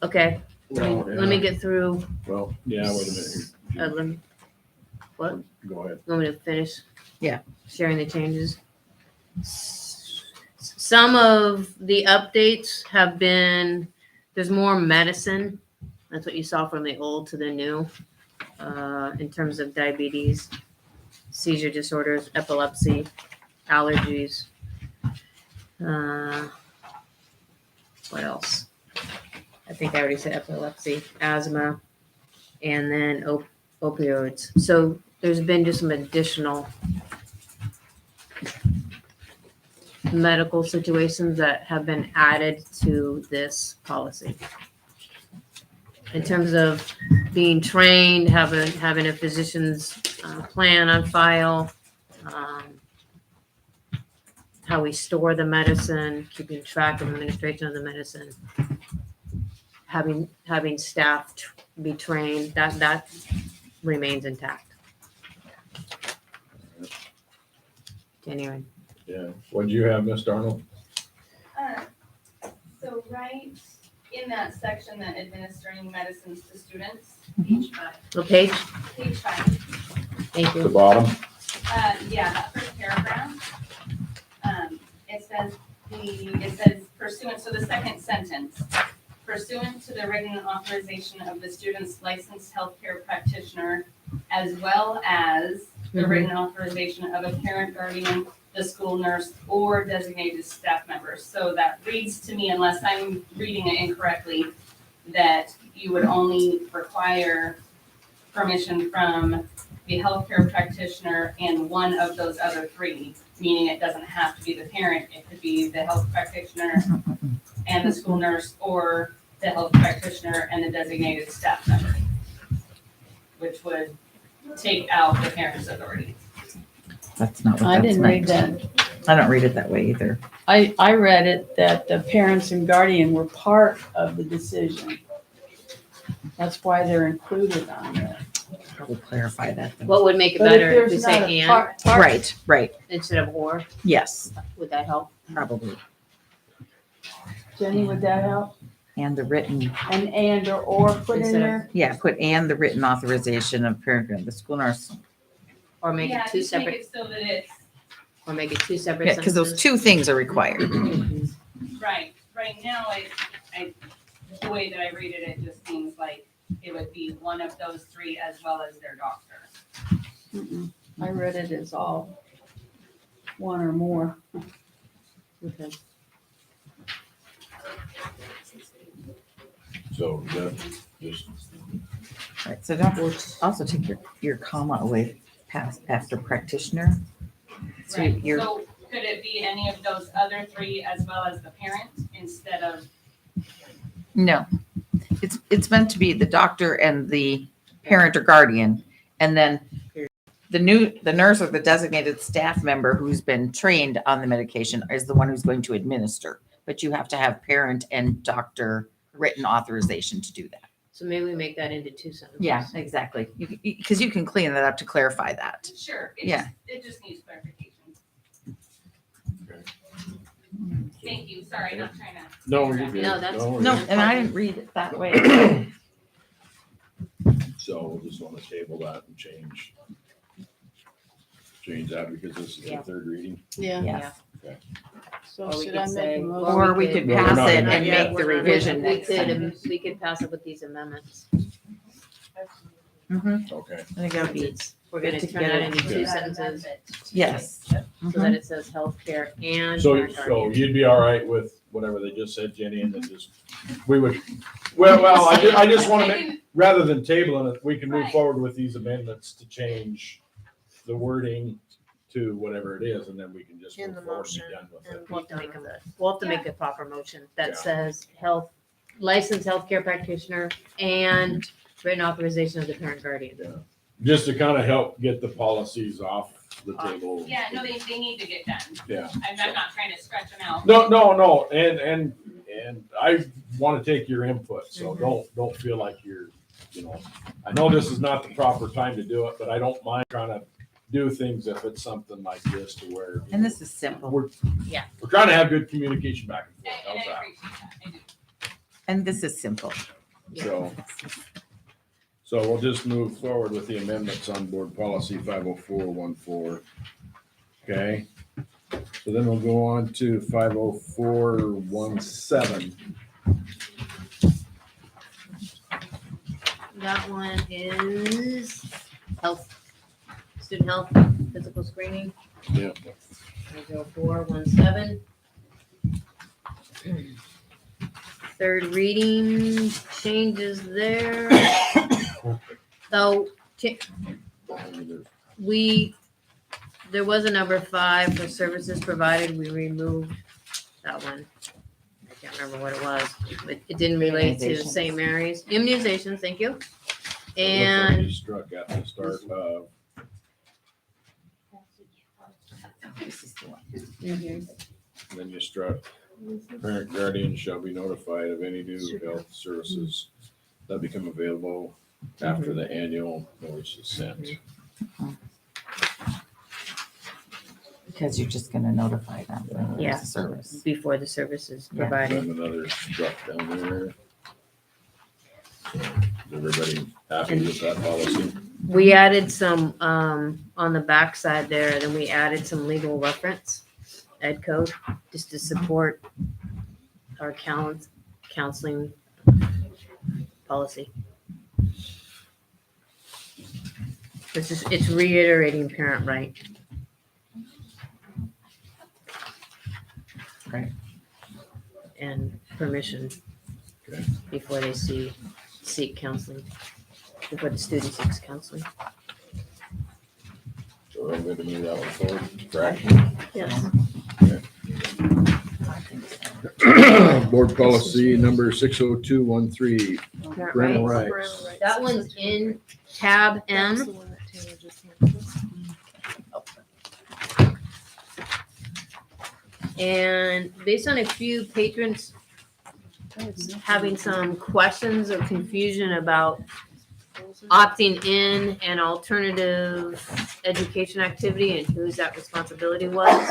Okay, Well, let me get through. Well, yeah, wait a minute here. Let me, what? Go ahead. Want me to finish? Yeah. Sharing the changes. Some of the updates have been, there's more medicine. That's what you saw from the old to the new, in terms of diabetes, seizure disorders, epilepsy, allergies. What else? I think I already said epilepsy, asthma, and then opioids. So there's been just some additional medical situations that have been added to this policy. In terms of being trained, having a physician's plan on file, how we store the medicine, keeping track of administration of the medicine, having staff be trained, that remains intact. Anyway. Yeah, what'd you have, Mr. Arnold? So right in that section that administering medicines to students, Mm-hmm. page 5. What page? Page 5. Thank The you. bottom? Yeah, that first paragraph. It says pursuant, so the second sentence, pursuant to the written authorization of the student's licensed healthcare practitioner, as well as the written authorization of a parent, guardian, the school nurse, or designated staff members. So that reads to me, unless I'm reading it incorrectly, that you would only require permission from the healthcare practitioner and one of those other three, meaning it doesn't have to be the parent, it could be the health practitioner and the school nurse, or the health practitioner and the designated staff member, which would take out the parent's authority. That's not what I that's didn't read meant. that. I don't read it that way either. I read it that the parents and guardian were part of the decision. That's why they're included on it. We'll clarify that. then. What would make it But if better if we there's not say a and part- Right, instead of or? yes, Would that help? probably. Jenny, would that help? And the written, And or put in Instead of- there? yeah, put and the written authorization of parent, the school nurse. Or make Yeah, it two just make separate, it so that it's, or make it two separate Yeah, because those sentences? two things are required. right now, the way that I read it, it just seems like it would be one of those three as well as their doctor. Mm-mm. I read it as all one or more. Okay. So that just, Right, so don't also take your comma away past after practitioner. So Right, you're, so could it be any of those other three as well as the parent instead of, no, it's meant to be the doctor and the parent or guardian, and then the nurse or the designated staff member who's been trained on the medication is the one who's going to administer. But you have to have parent and doctor written authorization to do that. So maybe we make that into 2 sentences. Yeah, exactly. Because you can clean that up to clarify that. Sure. Yeah. It just needs clarification. Thank you. Sorry, not trying to. No, you're good. No, that's- we're No, good. and I didn't read it that way. So we'll just want to table that and change that because this is the Yeah. third reading. Yeah. Yes. Okay. So Or we should could I say- make a or motion? Or we could No, we're pass not it gonna- and make the revision We next time. could, we could pass it with these amendments. Mhm. Okay. I think that would be, We're gonna Good to turn get that it. into 2 Yeah. sentences, yes. so Mhm. that it says healthcare and So parent guardian. you'd be all right with whatever they just said, Jenny, and then we would, I just want to make, rather than tabling it, we can move Right. forward with these amendments to change the wording to whatever it is, and then we can just In move the forward and be motion, done with And it. we'll have to make a proper motion Yeah. that says licensed healthcare practitioner and written authorization of the parent guardian. Just to kind of help get the policies off the table. Yeah, no, they need to get done. Yeah. I'm not trying to stretch them out. No, and I want to take your input, so don't feel like you're, I know this is not the proper time to do it, but I don't mind trying to do things if it's something like this to where. And this is simple. We're Yeah. trying to have good communication back and forth. And How's I that? appreciate that. I do. And this is simple. So we'll just move forward with the amendments on board policy 50414. Okay. So then we'll go on to 50417. That one is health, student health, physical screening. Yeah. 50417. Third reading changes there. So there was a number 5 for services provided. We removed that one. I can't remember what it was, but it didn't relate to Immunizations. St. Mary's. Immunizations, thank you. It looks like And you struck at the start of, This is the one. then you struck, parent guardian shall be notified of any new health services that become available after the annual notice is sent. Because you're just gonna notify them when there's Yeah. a service. before the service is Yeah. provided. And another struck down there. So, is everybody happy with that policy? We added some, on the back side there, then we added some legal reference, ed code, just to support our counseling policy. It's reiterating parent right. Right. And permission Okay. before they seek counseling, before the student seeks counseling. So I'm going to move that one forward, correct? Yes. Board policy number 60213, Parent parental rights. rights. That one's in tab M. And based on a few patrons having some questions or confusion about opting in an alternative education activity and whose that responsibility was,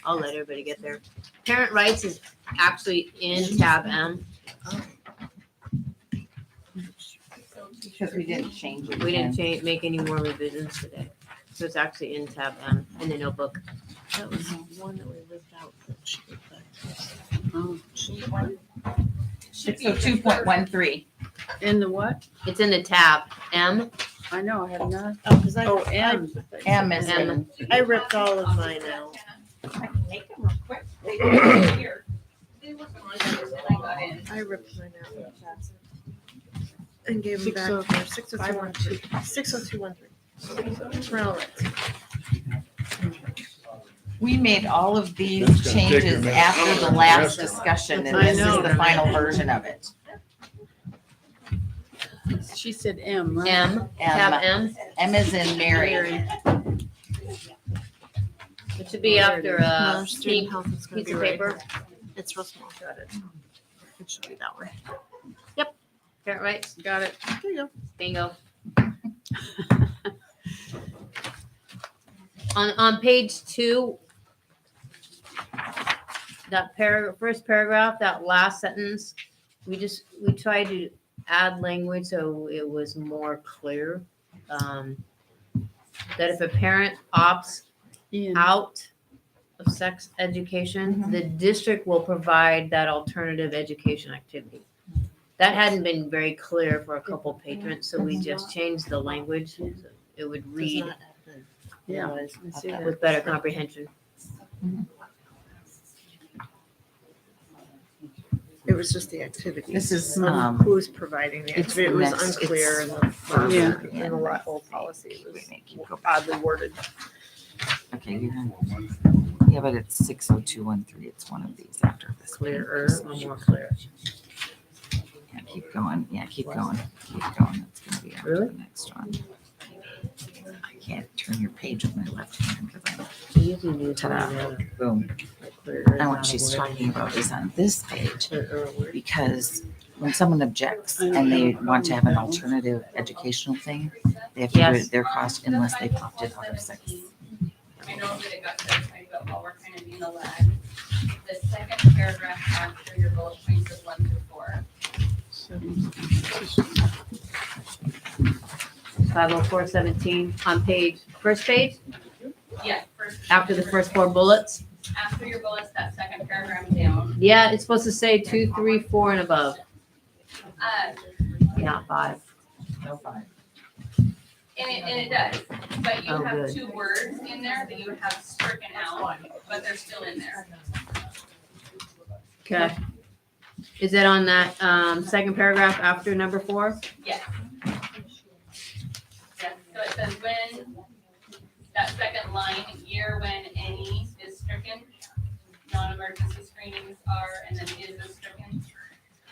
I'll let everybody get there. Parent rights is actually in tab M. Because we didn't change it. We didn't again. make any more revisions today. So it's actually in tab M in the notebook. That was the one that we ripped out. 602.13. In the what? It's in the tab M. I know, I have not. Oh, M. M is M. I ripped all of mine out. I can make them real quick. They were here. They were on when I got in. I ripped mine out. And gave them back for 60213. Roll it. We made all of these That's gonna take a changes minute. after the last discussion, and I this is know. the final version of it. She said M, right? M. Tab M. M is in Mary. It should be after No, pink student health is gonna piece be of right paper. here. It's real small. Got it. It should be that way. Parent rights. Got it. There you go. Bingo. On page 2, that first paragraph, that last sentence, we tried to add language so it was more clear. That if a parent opts out of sex education, the district will provide that alternative education activity. That hadn't been very clear for a couple patrons, so we just changed the language. So it would read Yeah. I see that. with better comprehension. It was just the activity. This is, Who's providing the it's activity. It was next- unclear in the old policy. It was oddly worded. Okay, yeah, but it's 60213. It's one of these after this. Clearer, more clear. Yeah, keep going. Yeah, keep going. Keep going. That's gonna be after the next one. I can't turn your page with my left hand because ta-da, boom. And what she's talking about is on this page, because when someone objects and they want to have an alternative educational thing, they have to do it at their cost unless they opted out of sex. I know that it got certified, but while we're kind of in the lag, the second paragraph after your bullet points is 1 through 4. 50417 on first page, Yeah, first. after the first 4 bullets. After your bullets, that second paragraph down. Yeah, it's supposed to say 2, 3, 4, and above, Uh, not 5. No 5. and it does, but you Oh, have good. 2 words in there that you have stricken out, but they're still in there. Okay. Is it on that second paragraph after number 4? Yes. Yeah, so it says when, that second line, year when any is stricken, non-emergency screenings are, and then is stricken.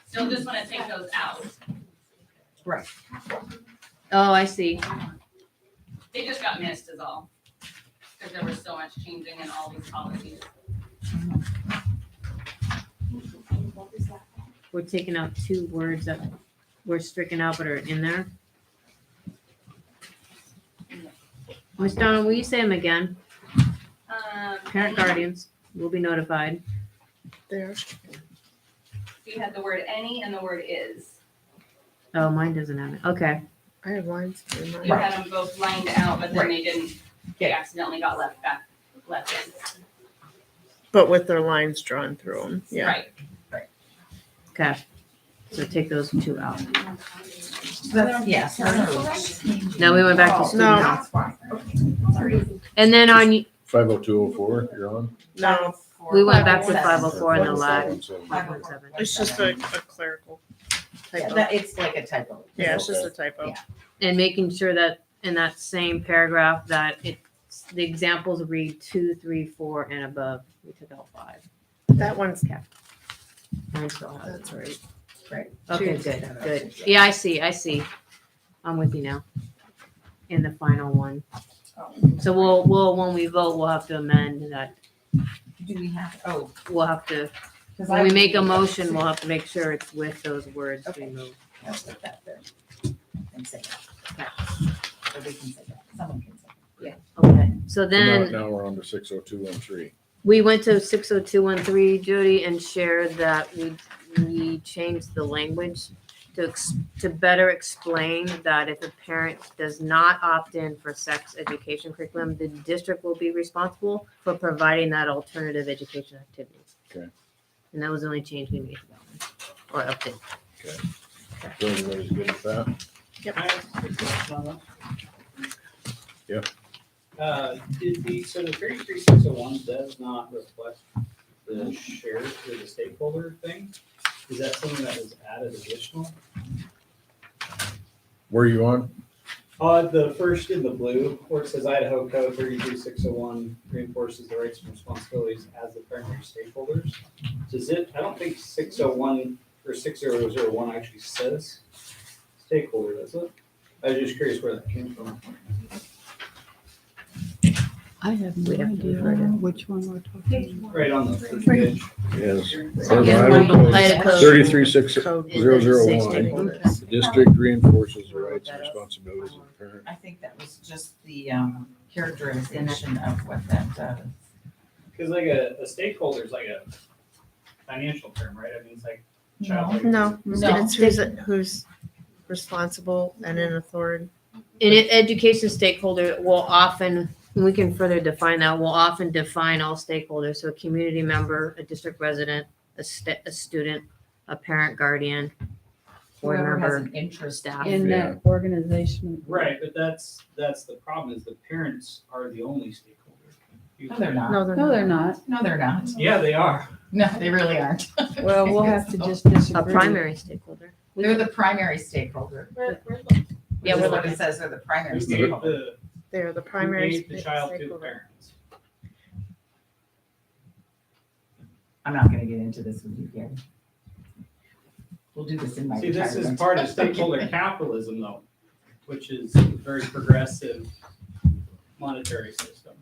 Still just wanna take those out. Right. Oh, I see. They just got missed is all. Cause there was so much changing in all these policies. We're taking out 2 words that were stricken out but are in there. Ms. Donald, will you say them again? Parent guardians will be notified. There. You had the word any and the word is. Oh, mine doesn't have it. Okay. I have lines. You had them both lined out, but then they didn't, they accidentally got left in. But with their lines drawn through them. Yeah. Right. Okay. So take those 2 out. Yes. Now we went back to student health. And then on, 50204, you're on? No. we went back to 504 in the lag. 517. It's just a clerical Yeah, typo. it's like a typo. Yeah, it's just a typo. Yeah. And making sure that in that same paragraph that the examples read 2, 3, 4, and above. We took out 5. That one's kept. Mine still has it. That's right. Right. Okay, good. Yeah, I see. I'm with you now. In the final one. So we'll when we vote, we'll have to amend that. Do we have, We'll have to, when we make a motion, we'll have to make sure it's with those words removed. I'll put that there. And say that. Or they can say that. Someone can say that. Okay, so So then now we're on to 60213. we went to 60213, Jody, and shared that we changed the language to better explain that if a parent does not opt in for sex education curriculum, the district will be responsible for providing that alternative education activity. Okay. And that was the only change we made to that one, or update. Okay. So everybody's good with that? Yeah. So the 33601 does not reflect the shared or the stakeholder thing. Is that something that was added additional? Where are you on? The first in the blue, where it says Idaho Code 33601 reinforces the rights and responsibilities as the primary stakeholders. Does it, I don't think 601 or 6001 actually says stakeholder, does it? I was just curious where that came from. I have We'd no have to idea refer to- which one we're talking about. Right on the first page. Yes. Idaho code. 336001. The district reinforces the rights and responsibilities of the parent. I think that was just the characterization of what that does. Because like a stakeholder is like a financial term, right? I mean, it's like child. No, No. it's who's responsible and in authority. An education stakeholder will often, and we can further define that, will often define all stakeholders. So a community member, a district resident, a student, a parent, guardian, board Whoever has member, an interest staff. In that organization. Right, but that's the problem is the parents are the only stakeholder. No, they're not. No, they're No, not. they're not. No, they're not. Yeah, they are. No, they really aren't. Well, we'll have to just A disagree. primary stakeholder. They're the primary stakeholder. Yeah, Which we're is what looking. it says, they're the primary Who gave stakeholder. the, They're the who primary gave the child to the stakeholder. parents? I'm not gonna get into this with you, Gary. We'll do this in my See, this is retirement. part of stakeholder capitalism though, which is a very progressive monetary system.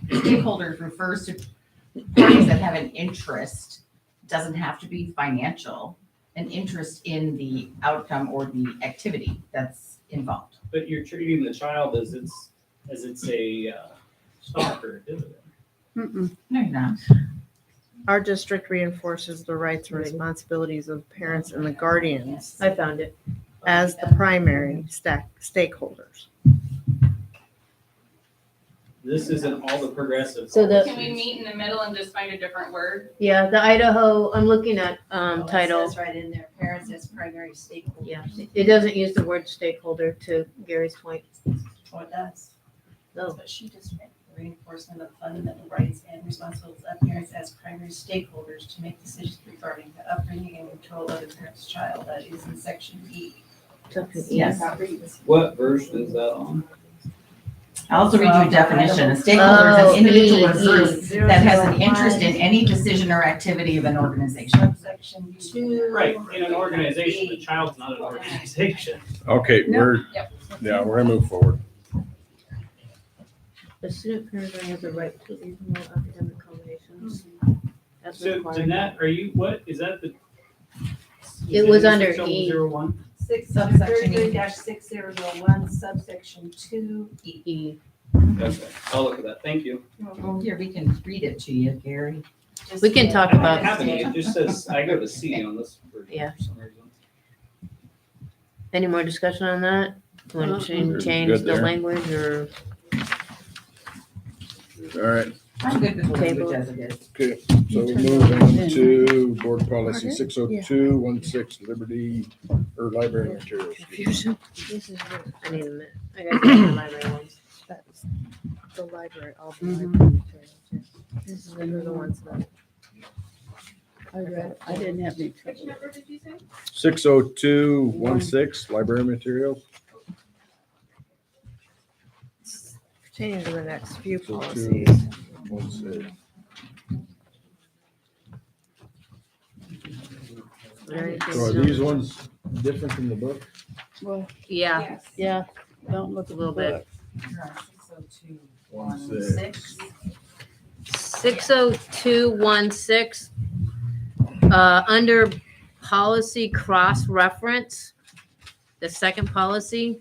Stakeholders refers to parties that have an interest, doesn't have to be financial, an interest in the outcome or the activity that's involved. But you're treating the child as it's a stock or a dividend. Mm-mm. No, you're not. Our district reinforces the rights and responsibilities of parents and the guardians I found it. as the primary stakeholders. This isn't all the progressive. So the- Can we meet in the middle and just find a different word? Yeah, the Idaho, I'm looking at, title. It says right in there, parents as primary stakeholder. Yeah, it doesn't use the word stakeholder to Gary's point. Oh, it does. No. That's what she just read. Reinforcement of fundamental rights and responsibilities of parents as primary stakeholders to make decisions regarding the upbringing and control of the parent's child. That is in section E. Yes. What version is that on? I'll also read you a definition. A stakeholder is an individual or group that has an interest in any decision or activity of an organization. Section 2. Right, in an organization, the child's not an organization. Okay, we're gonna move forward. The student parent has the right to reasonable academic accommodations. As So required. Jeanette, are you, what, is that the? It was under E. 6001? Subsection 30-6001, subsection 2E. E. Okay, I'll look at that, thank you. Here, we can read it to you, Gary. We can talk I don't about. have any, it just says, I go to C on this version Yeah. for some reason. Any more discussion on that? Want to You're change good the there. language or? All right, I'm good with the Table. language as it is. okay, so we move on to board policy 60216, Liberty or library materials. This is, I need a minute. I gotta get the library ones. That's the library, all the Mhm. library materials. Yeah. This is Those are the ones that. I read, I didn't have any Which trouble. number did you say? 60216, library materials. Pertaining to the next few 60216. policies. So are these ones different from the book? Well, Yeah, yeah, don't look a a little bit. You're on 60216. 60216, under policy cross-reference, the second policy,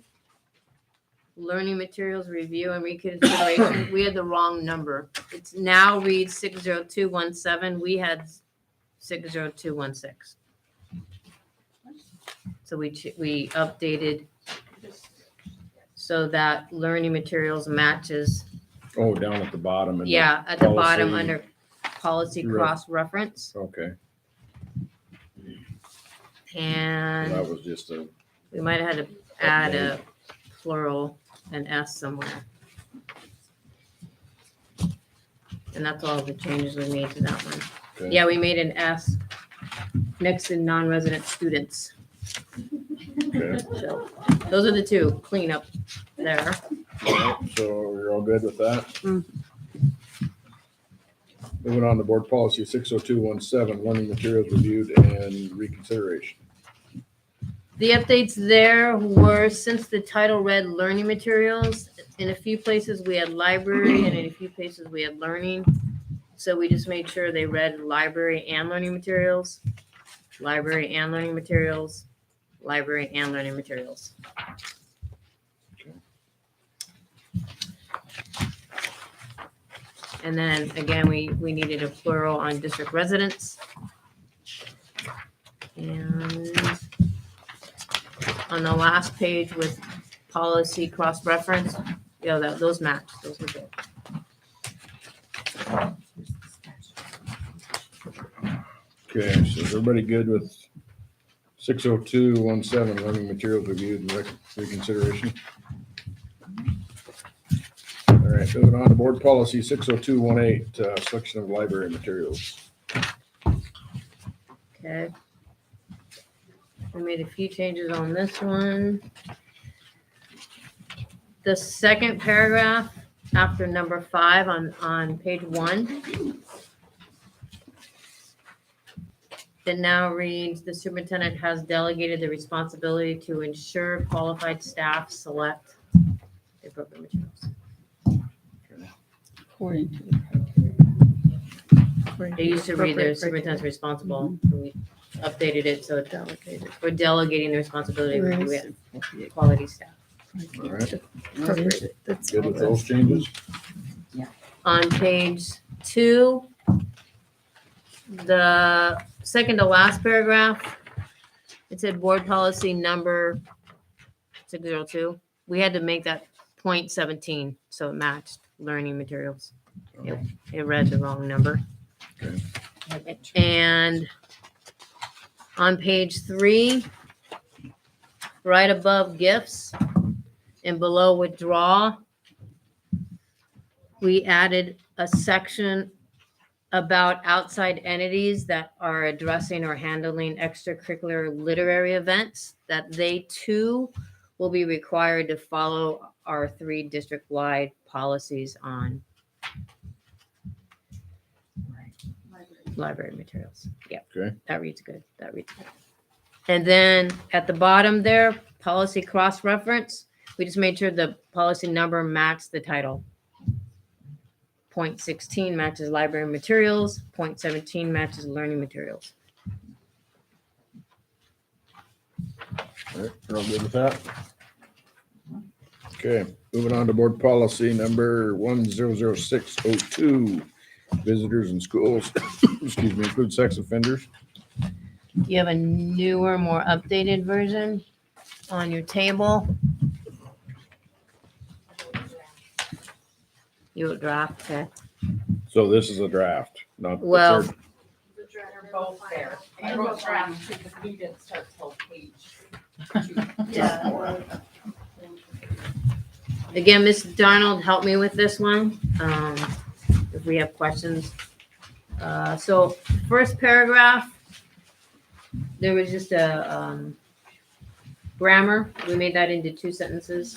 learning materials review and reconsideration, we had the wrong number. It's now reads 60217, we had 60216. So we updated so that learning materials matches. Oh, down at the bottom. in the Yeah, at the bottom policy. under policy Right. cross-reference. Okay, And that was just a, we might have had to add a plural, an S somewhere. And that's all the changes we made to that one. okay. Yeah, we made an S next to non-resident students. Okay. So those are the two cleanup there. All right, so you're all good with that? Mm. Moving on to board policy 60217, learning materials reviewed and reconsideration. The updates there were, since the title read learning materials, in a few places we had library and in a few places we had learning. So we just made sure they read library and learning materials, library and learning materials, library and learning materials. And then again, we needed a plural on district residents. And on the last page with policy cross-reference, those match, those were good. Okay, so is everybody good with 60217 learning materials reviewed and reconsideration? All right, moving on to board policy 60218, selection of library materials. Okay. I made a few changes on this one. The second paragraph after number 5 on page 1. It now reads, the superintendent has delegated the responsibility to ensure qualified staff select the appropriate materials. According to the criteria. It used to read the superintendent's responsible. We updated it so it's delegated. We're delegating the responsibility to quality staff. All right, That's good with those changes? On page 2, the second to last paragraph, it said board policy number 602. We had to make that 0.17 so it matched learning materials. It read the wrong number. Okay. And on page 3, right above gifts and below withdraw, we added a section about outside entities that are addressing or handling extracurricular literary events, that they too will be required to follow our 3 district-wide policies on library materials. Yeah. Okay. That reads good. That reads good. And then at the bottom there, policy cross-reference, we just made sure the policy number matched the title. 0.16 matches library materials, 0.17 matches learning materials. All right, we're all good with that? Okay, moving on to board policy number 100602, visitors in schools, excuse me, include sex offenders. You have a newer, more updated version on your table. You would draft, okay? So this is a draft, not. Well, They're both there. I wrote draft because we didn't start till page 2. Yeah. Again, Ms. Darnold helped me with this one, if we have questions. So first paragraph, there was just a grammar. We made that into 2 sentences.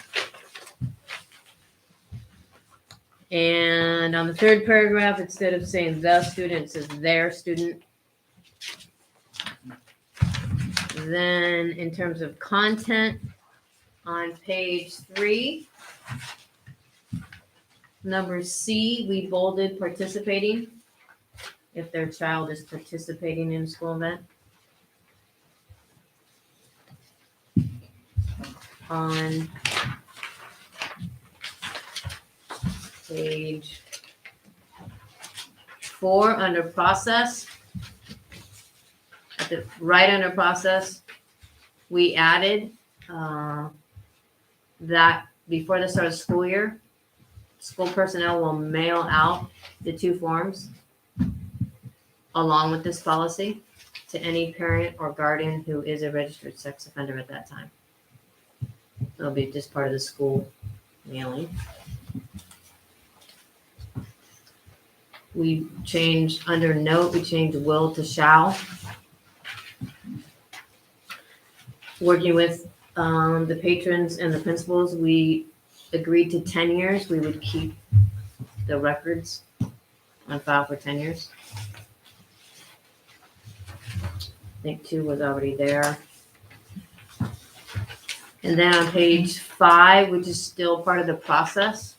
And on the third paragraph, instead of saying the student, it says their student. Then in terms of content, on page 3, number C, we bolded participating, if their child is participating in a school event. On page 4, under process, right under process, we added that before the start of school year, school personnel will mail out the 2 forms along with this policy to any parent or guardian who is a registered sex offender at that time. It'll be just part of the school mailing. We changed under note, we changed will to shall. Working with the patrons and the principals, we agreed to 10 years. We would keep the records on file for 10 years. I think 2 was already there. And then on page 5, which is still part of the process,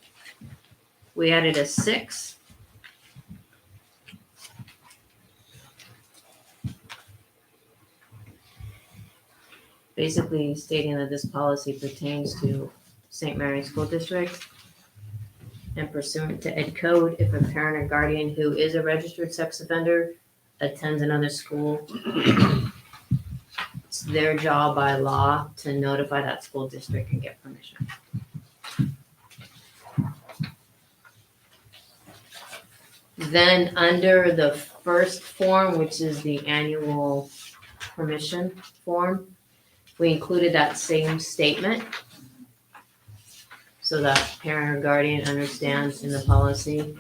we added a 6. Basically stating that this policy pertains to St. Mary's School District and pursuant to Ed Code, if a parent or guardian who is a registered sex offender attends another school, it's their job by law to notify that school district and get permission. Then under the first form, which is the annual permission form, we included that same statement so that parent or guardian understands in the policy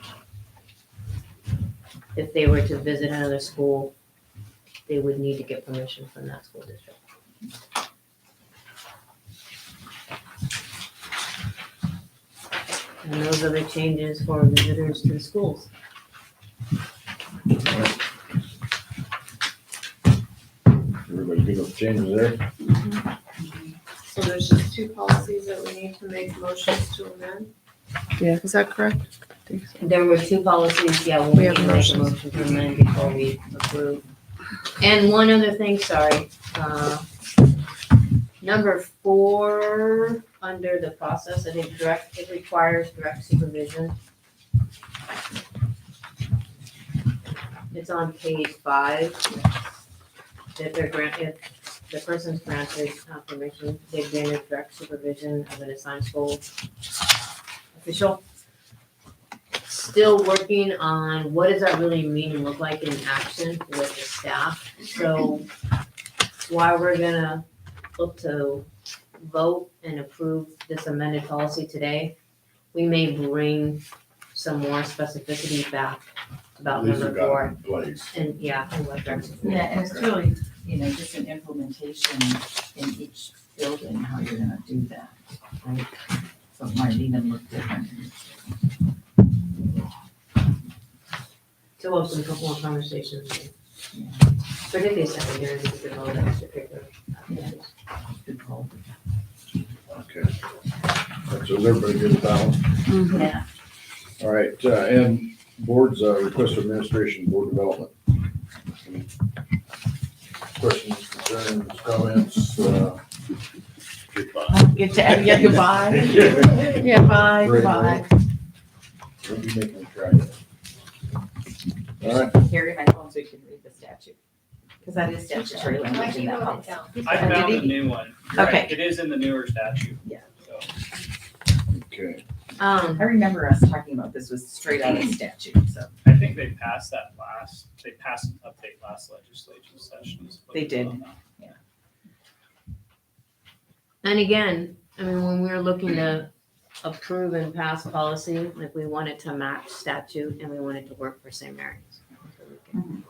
if they were to visit another school, they would need to get permission from that school district. And those are the changes for visitors to the schools. Everybody good with the changes there? So there's just 2 policies that we need to make motions to amend? Yeah. Is that correct? There were 2 policies, yeah, we'll We need have to make a motions. motion to amend before we approve. And one other thing, sorry, number 4, under the process, I think it requires direct supervision. It's on page 5. If the person's granted permission, they granted direct supervision of an assigned school official. Still working on what does that really mean and look like in action with the staff. So while we're gonna look to vote and approve this amended policy today, we may bring some more specificity back about These number have 4. got in place. And and what direct Yeah, supervision. and it's really, just an implementation in each building, how you're gonna do that, right? So it might even look different. So we'll have a couple more conversations. Particularly secondary, because of all that extracurricular activities. Good call. Okay. So is everybody good with that one? Yeah. All right, and board's request for administration, board development. Any questions, concerns, comments? Get to, yeah, goodbye. Yeah. Bye, Great, goodbye. We'll be making a try that. All right. Carry my phone so you can read the statute, because that is statutory language in that policy. I found Did the he? new one. You're right, Okay. It is in the newer statute. Yeah. So. Okay. I remember us talking about this was straight out of statute, so. I think they passed they passed an update last legislative session. They did. And again, I mean, when we were looking to approve and pass policy, like we wanted to match statute and we wanted to work for St. Mary's. So we can,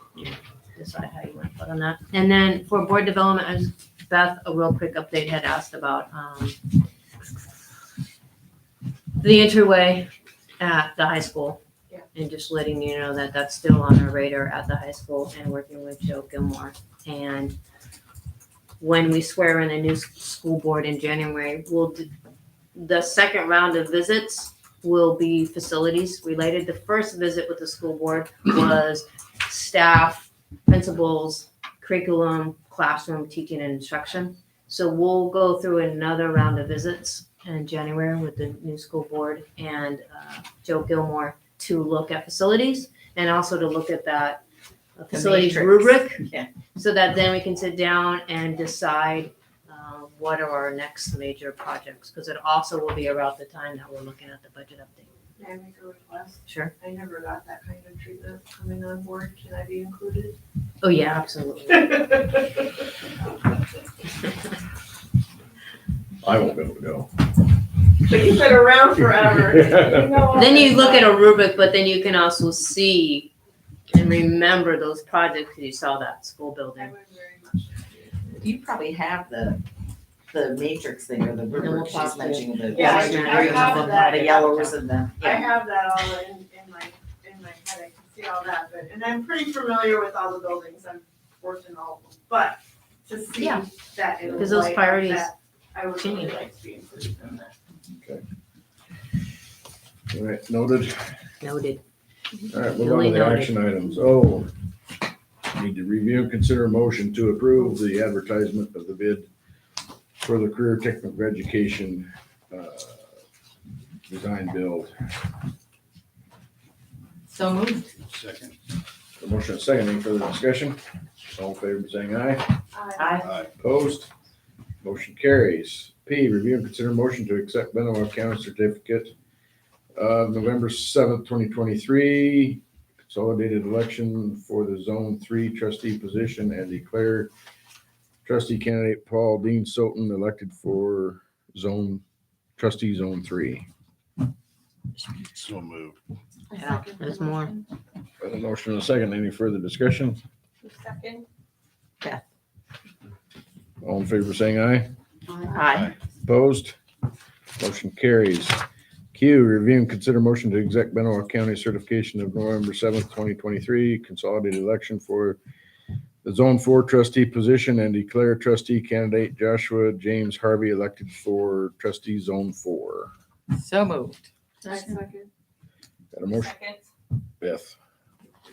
decide how you want to put on that. And then for board development, as Beth, a real quick update, had asked about the entryway at the high school. Yeah. And just letting you know that that's still on our radar at the high school and working with Joe Gilmore. And when we swear in a new school board in January, the second round of visits will be facilities related. The first visit with the school board was staff, principals, curriculum, classroom, teaching and instruction. So we'll go through another round of visits in January with the new school board and Joe Gilmore to look at facilities and also to look at that facilities matrix. rubric. Yeah. So that then we can sit down and decide what are our next major projects, because it also will be around the time that we're looking at the budget update. May I make a request? Sure. I never got that kind of treatment coming on board. Can I be included? Oh, yeah, absolutely. I won't be able to go. But you've been around forever. You know all Then you this look at stuff. a rubric, but then you can also see and remember those projects because you saw that school building. You probably have the matrix there, the we'll rubric she's talk to you. mentioning, the Yeah, I green have and that. the yellows and the. I have that all in my head. I can see all that, but, and I'm pretty familiar with all the buildings. I've worked in all of them, but to see Yeah. that. it Because was those like priorities, that. I would really like to be included in that. Okay. All right, noted. Noted. All right, move on Duly to the noted. action items. Oh, need to review and consider a motion to approve the advertisement of the bid for the career technical education design build. So moved. Second. The motion is second. Any further discussion? All in favor, saying aye. Aye. Opposed? Motion carries. P, review and consider motion to accept Benoit County certificate of November 7th, 2023, consolidated election for the Zone 3 trustee position and declare trustee candidate Paul Dean Soton elected for trustee Zone 3. So moved. Yeah, there's more. Got a motion and a second. Any further discussion? Second. All in favor, saying aye. Aye. Opposed? Motion carries. Q, review and consider motion to exec Benoit County certification of November 7th, 2023, consolidated election for the Zone 4 trustee position and declare trustee candidate Joshua James Harvey elected for trustee Zone 4. So moved. Second. Got a motion? Beth.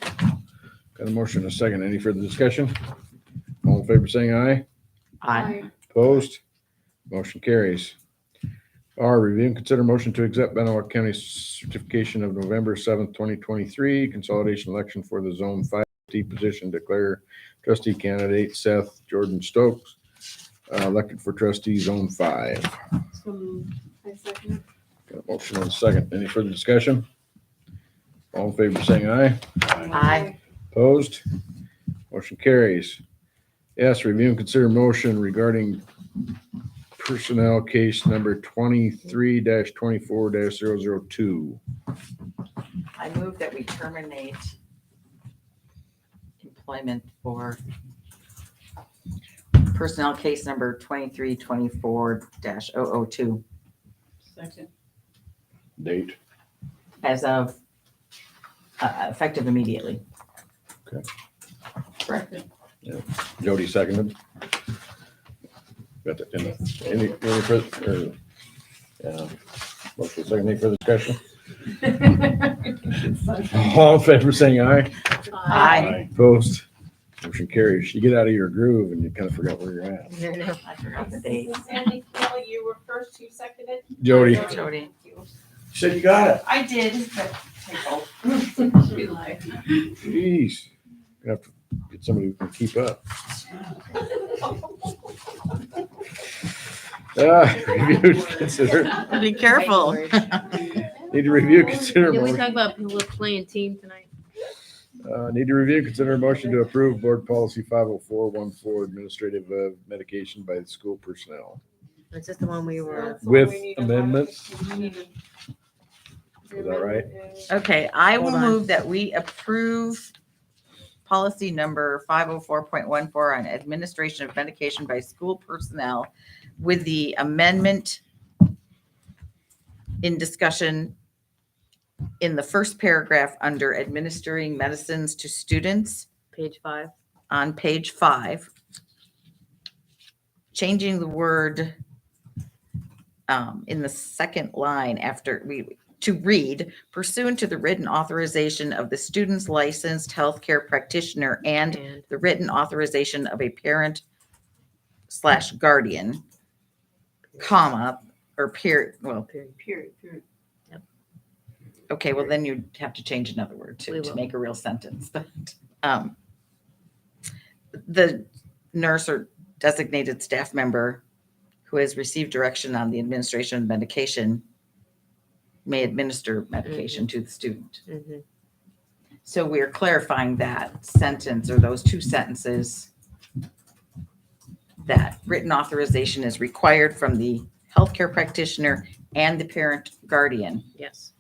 Got a motion and a second. Any further discussion? All in favor, saying aye. Aye. Opposed? Motion carries. R, review and consider motion to accept Benoit County certification of November 7th, 2023, consolidation election for the Zone 5 trustee position, declare trustee candidate Seth Jordan Stokes elected for trustee Zone 5. So moved. I second. Got a motion and a second. Any further discussion? All in favor, saying aye. Aye. Opposed? Motion carries. Yes, review and consider motion regarding personnel case number 23-24-002. I move that we terminate employment for personnel case number 2324-002 Second. Date. as of effective immediately. Okay. Second. Jody seconded. Got that in any further, motion second, any further discussion? All in favor, saying aye. Aye. Opposed? Motion carries. You get out of your groove and you kind of forgot where you're at. I forgot the date. Sandy, Kelly, you were first, you seconded? Jody. Jody. You said you got it. I did, but typo. Be like. Jeez. Gonna have to get somebody who can keep up. Review, consider. Be careful. Need to review, consider. Did we motion. talk about people playing team tonight? Need to review, consider a motion to approve board policy 50414 administrative medication by the school personnel Is this the one we were? with amendments. Is that right? Okay, I will Hold on. move that we approve policy number 504.14 on administration of medication by school personnel with the amendment in discussion in the first paragraph under administering medicines to students Page 5. on page 5. Changing the word in the second line after to read pursuant to the written authorization of the student's licensed healthcare practitioner and the written authorization of a parent / guardian, comma, or period. Well, Period. okay, well then you'd have to change another word We to will. make a real sentence, but the nurse or designated staff member who has received direction on the administration of medication may administer medication to the student. Mhm. So we're clarifying that sentence or those two sentences, that written authorization is required from the healthcare practitioner and the parent guardian. Yes.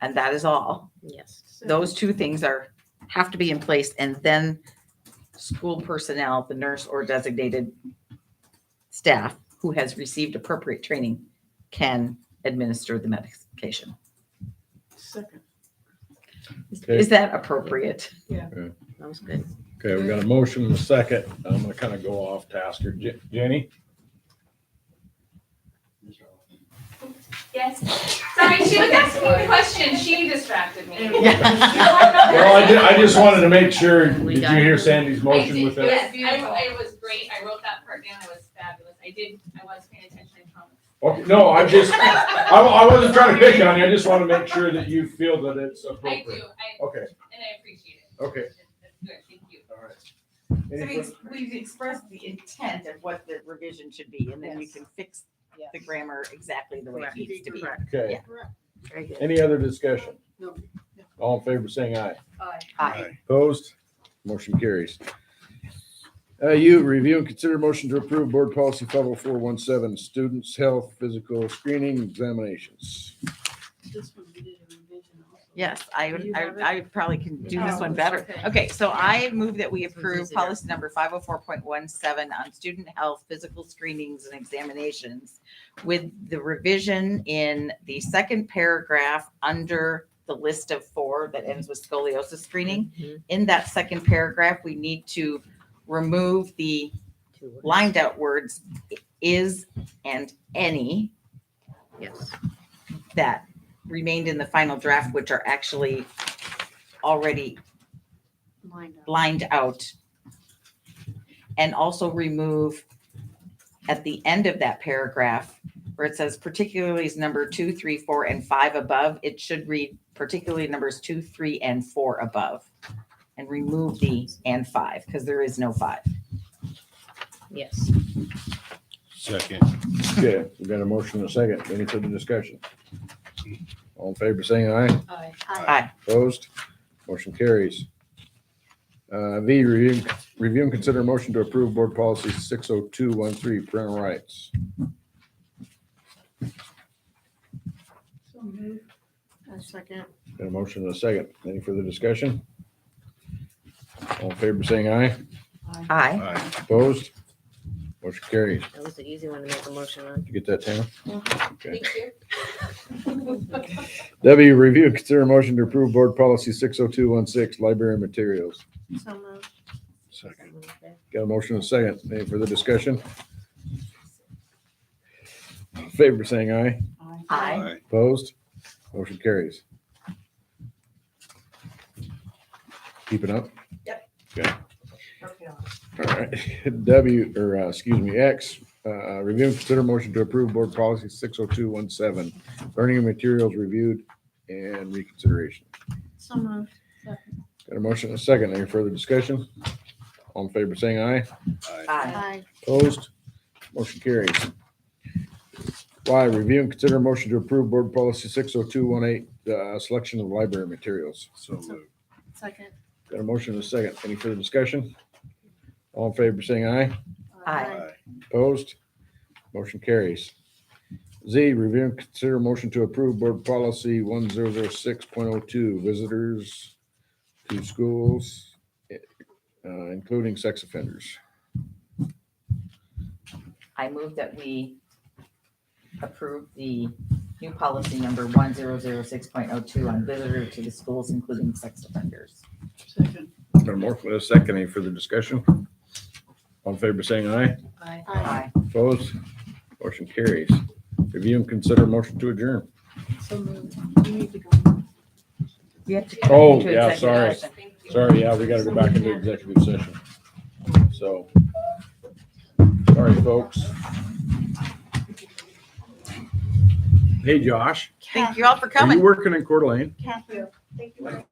And that is all. Yes. Those two things have to be in place, and then school personnel, the nurse or designated staff who has received appropriate training can administer the medication. Second. Okay. Is that appropriate? Yeah. That was good. Okay, we got a motion and a second. I'm gonna kind of go off task here. Jenny? Yes. Sorry, she was asking me a question. She distracted me. Well, I just wanted to make sure, did you hear Sandy's I motion did, with that? yes, it was great. I wrote that part down. It was fabulous. I was paying attention, I promise. Okay, no, I wasn't trying to pick on you, I just want to make sure that you feel that it's I appropriate. do, Okay, and I appreciate it. okay, That's good, thank you. all right. So Any further- we've expressed the intent of what the revision should be, and then you can fix the grammar exactly the way it needs to be. Okay, Very good. any other discussion? No. All in favor saying aye. Aye. Opposed? Motion carries. You review and consider motion to approve board policy 50417, students' health, physical screening examinations. This one, we did a revision also. Yes, Do you have it? I probably can do this Oh, one better. okay. Okay, so I move that we approve easier. policy number 504.17 on student health, physical screenings and examinations with the revision in the second paragraph under the list of 4 that ends with scoliosis screening. In that second paragraph, we need to remove the lined out words is and any. Yes. That remained in the final draft, which are actually already lined out. And also remove at the end of that paragraph where it says particularly is number 2, 3, 4, and 5 above, it should read particularly numbers 2, 3, and 4 above. And remove the and 5 because there is no 5. Yes. Second. Okay, we got a motion and a second. Any further discussion? All in favor saying aye. Aye. Aye. Opposed? Motion carries. V, review and consider motion to approve board policy 60213, parental rights. So moved. A second. Got a motion and a second. Any further discussion? All in favor saying aye. Aye. Aye. Opposed? Motion carries. That was the easy one to make a motion on. Did you get that, Tana? Okay. Thank you. W, review and consider motion to approve board policy 60216, library materials. So moved. Second. Got a motion and a second. Any further discussion? All in favor saying aye. Aye. Opposed? Motion carries. Keeping up? Yep. Okay. All right. W, or excuse me, X, review and consider motion to approve board policy 60217, learning and materials reviewed and reconsideration. So moved. Got a motion and a second. Any further discussion? All in favor saying aye. Aye. Opposed? Motion carries. Y, review and consider motion to approve board policy 60218, selection of library materials. So moved. Second. Got a motion and a second. Any further discussion? All in favor saying aye. Aye. Opposed? Motion carries. Z, review and consider motion to approve board policy 1006.02, visitors to schools, including sex offenders. I move that we approve the new policy number 1006.02 on visitor to the schools, including sex offenders. Second. Got a motion and a second. Any further discussion? All in favor saying aye. Aye. Aye. Opposed? Motion carries. Review and consider motion to adjourn. So moved. You need to go. You have to. Oh, into yeah, executive sorry. session. Sorry, yeah, we gotta go back into executive session. So, sorry, folks. Hey, Josh, Thank you all for are coming. you working in Coeur d'Alene? Thank you.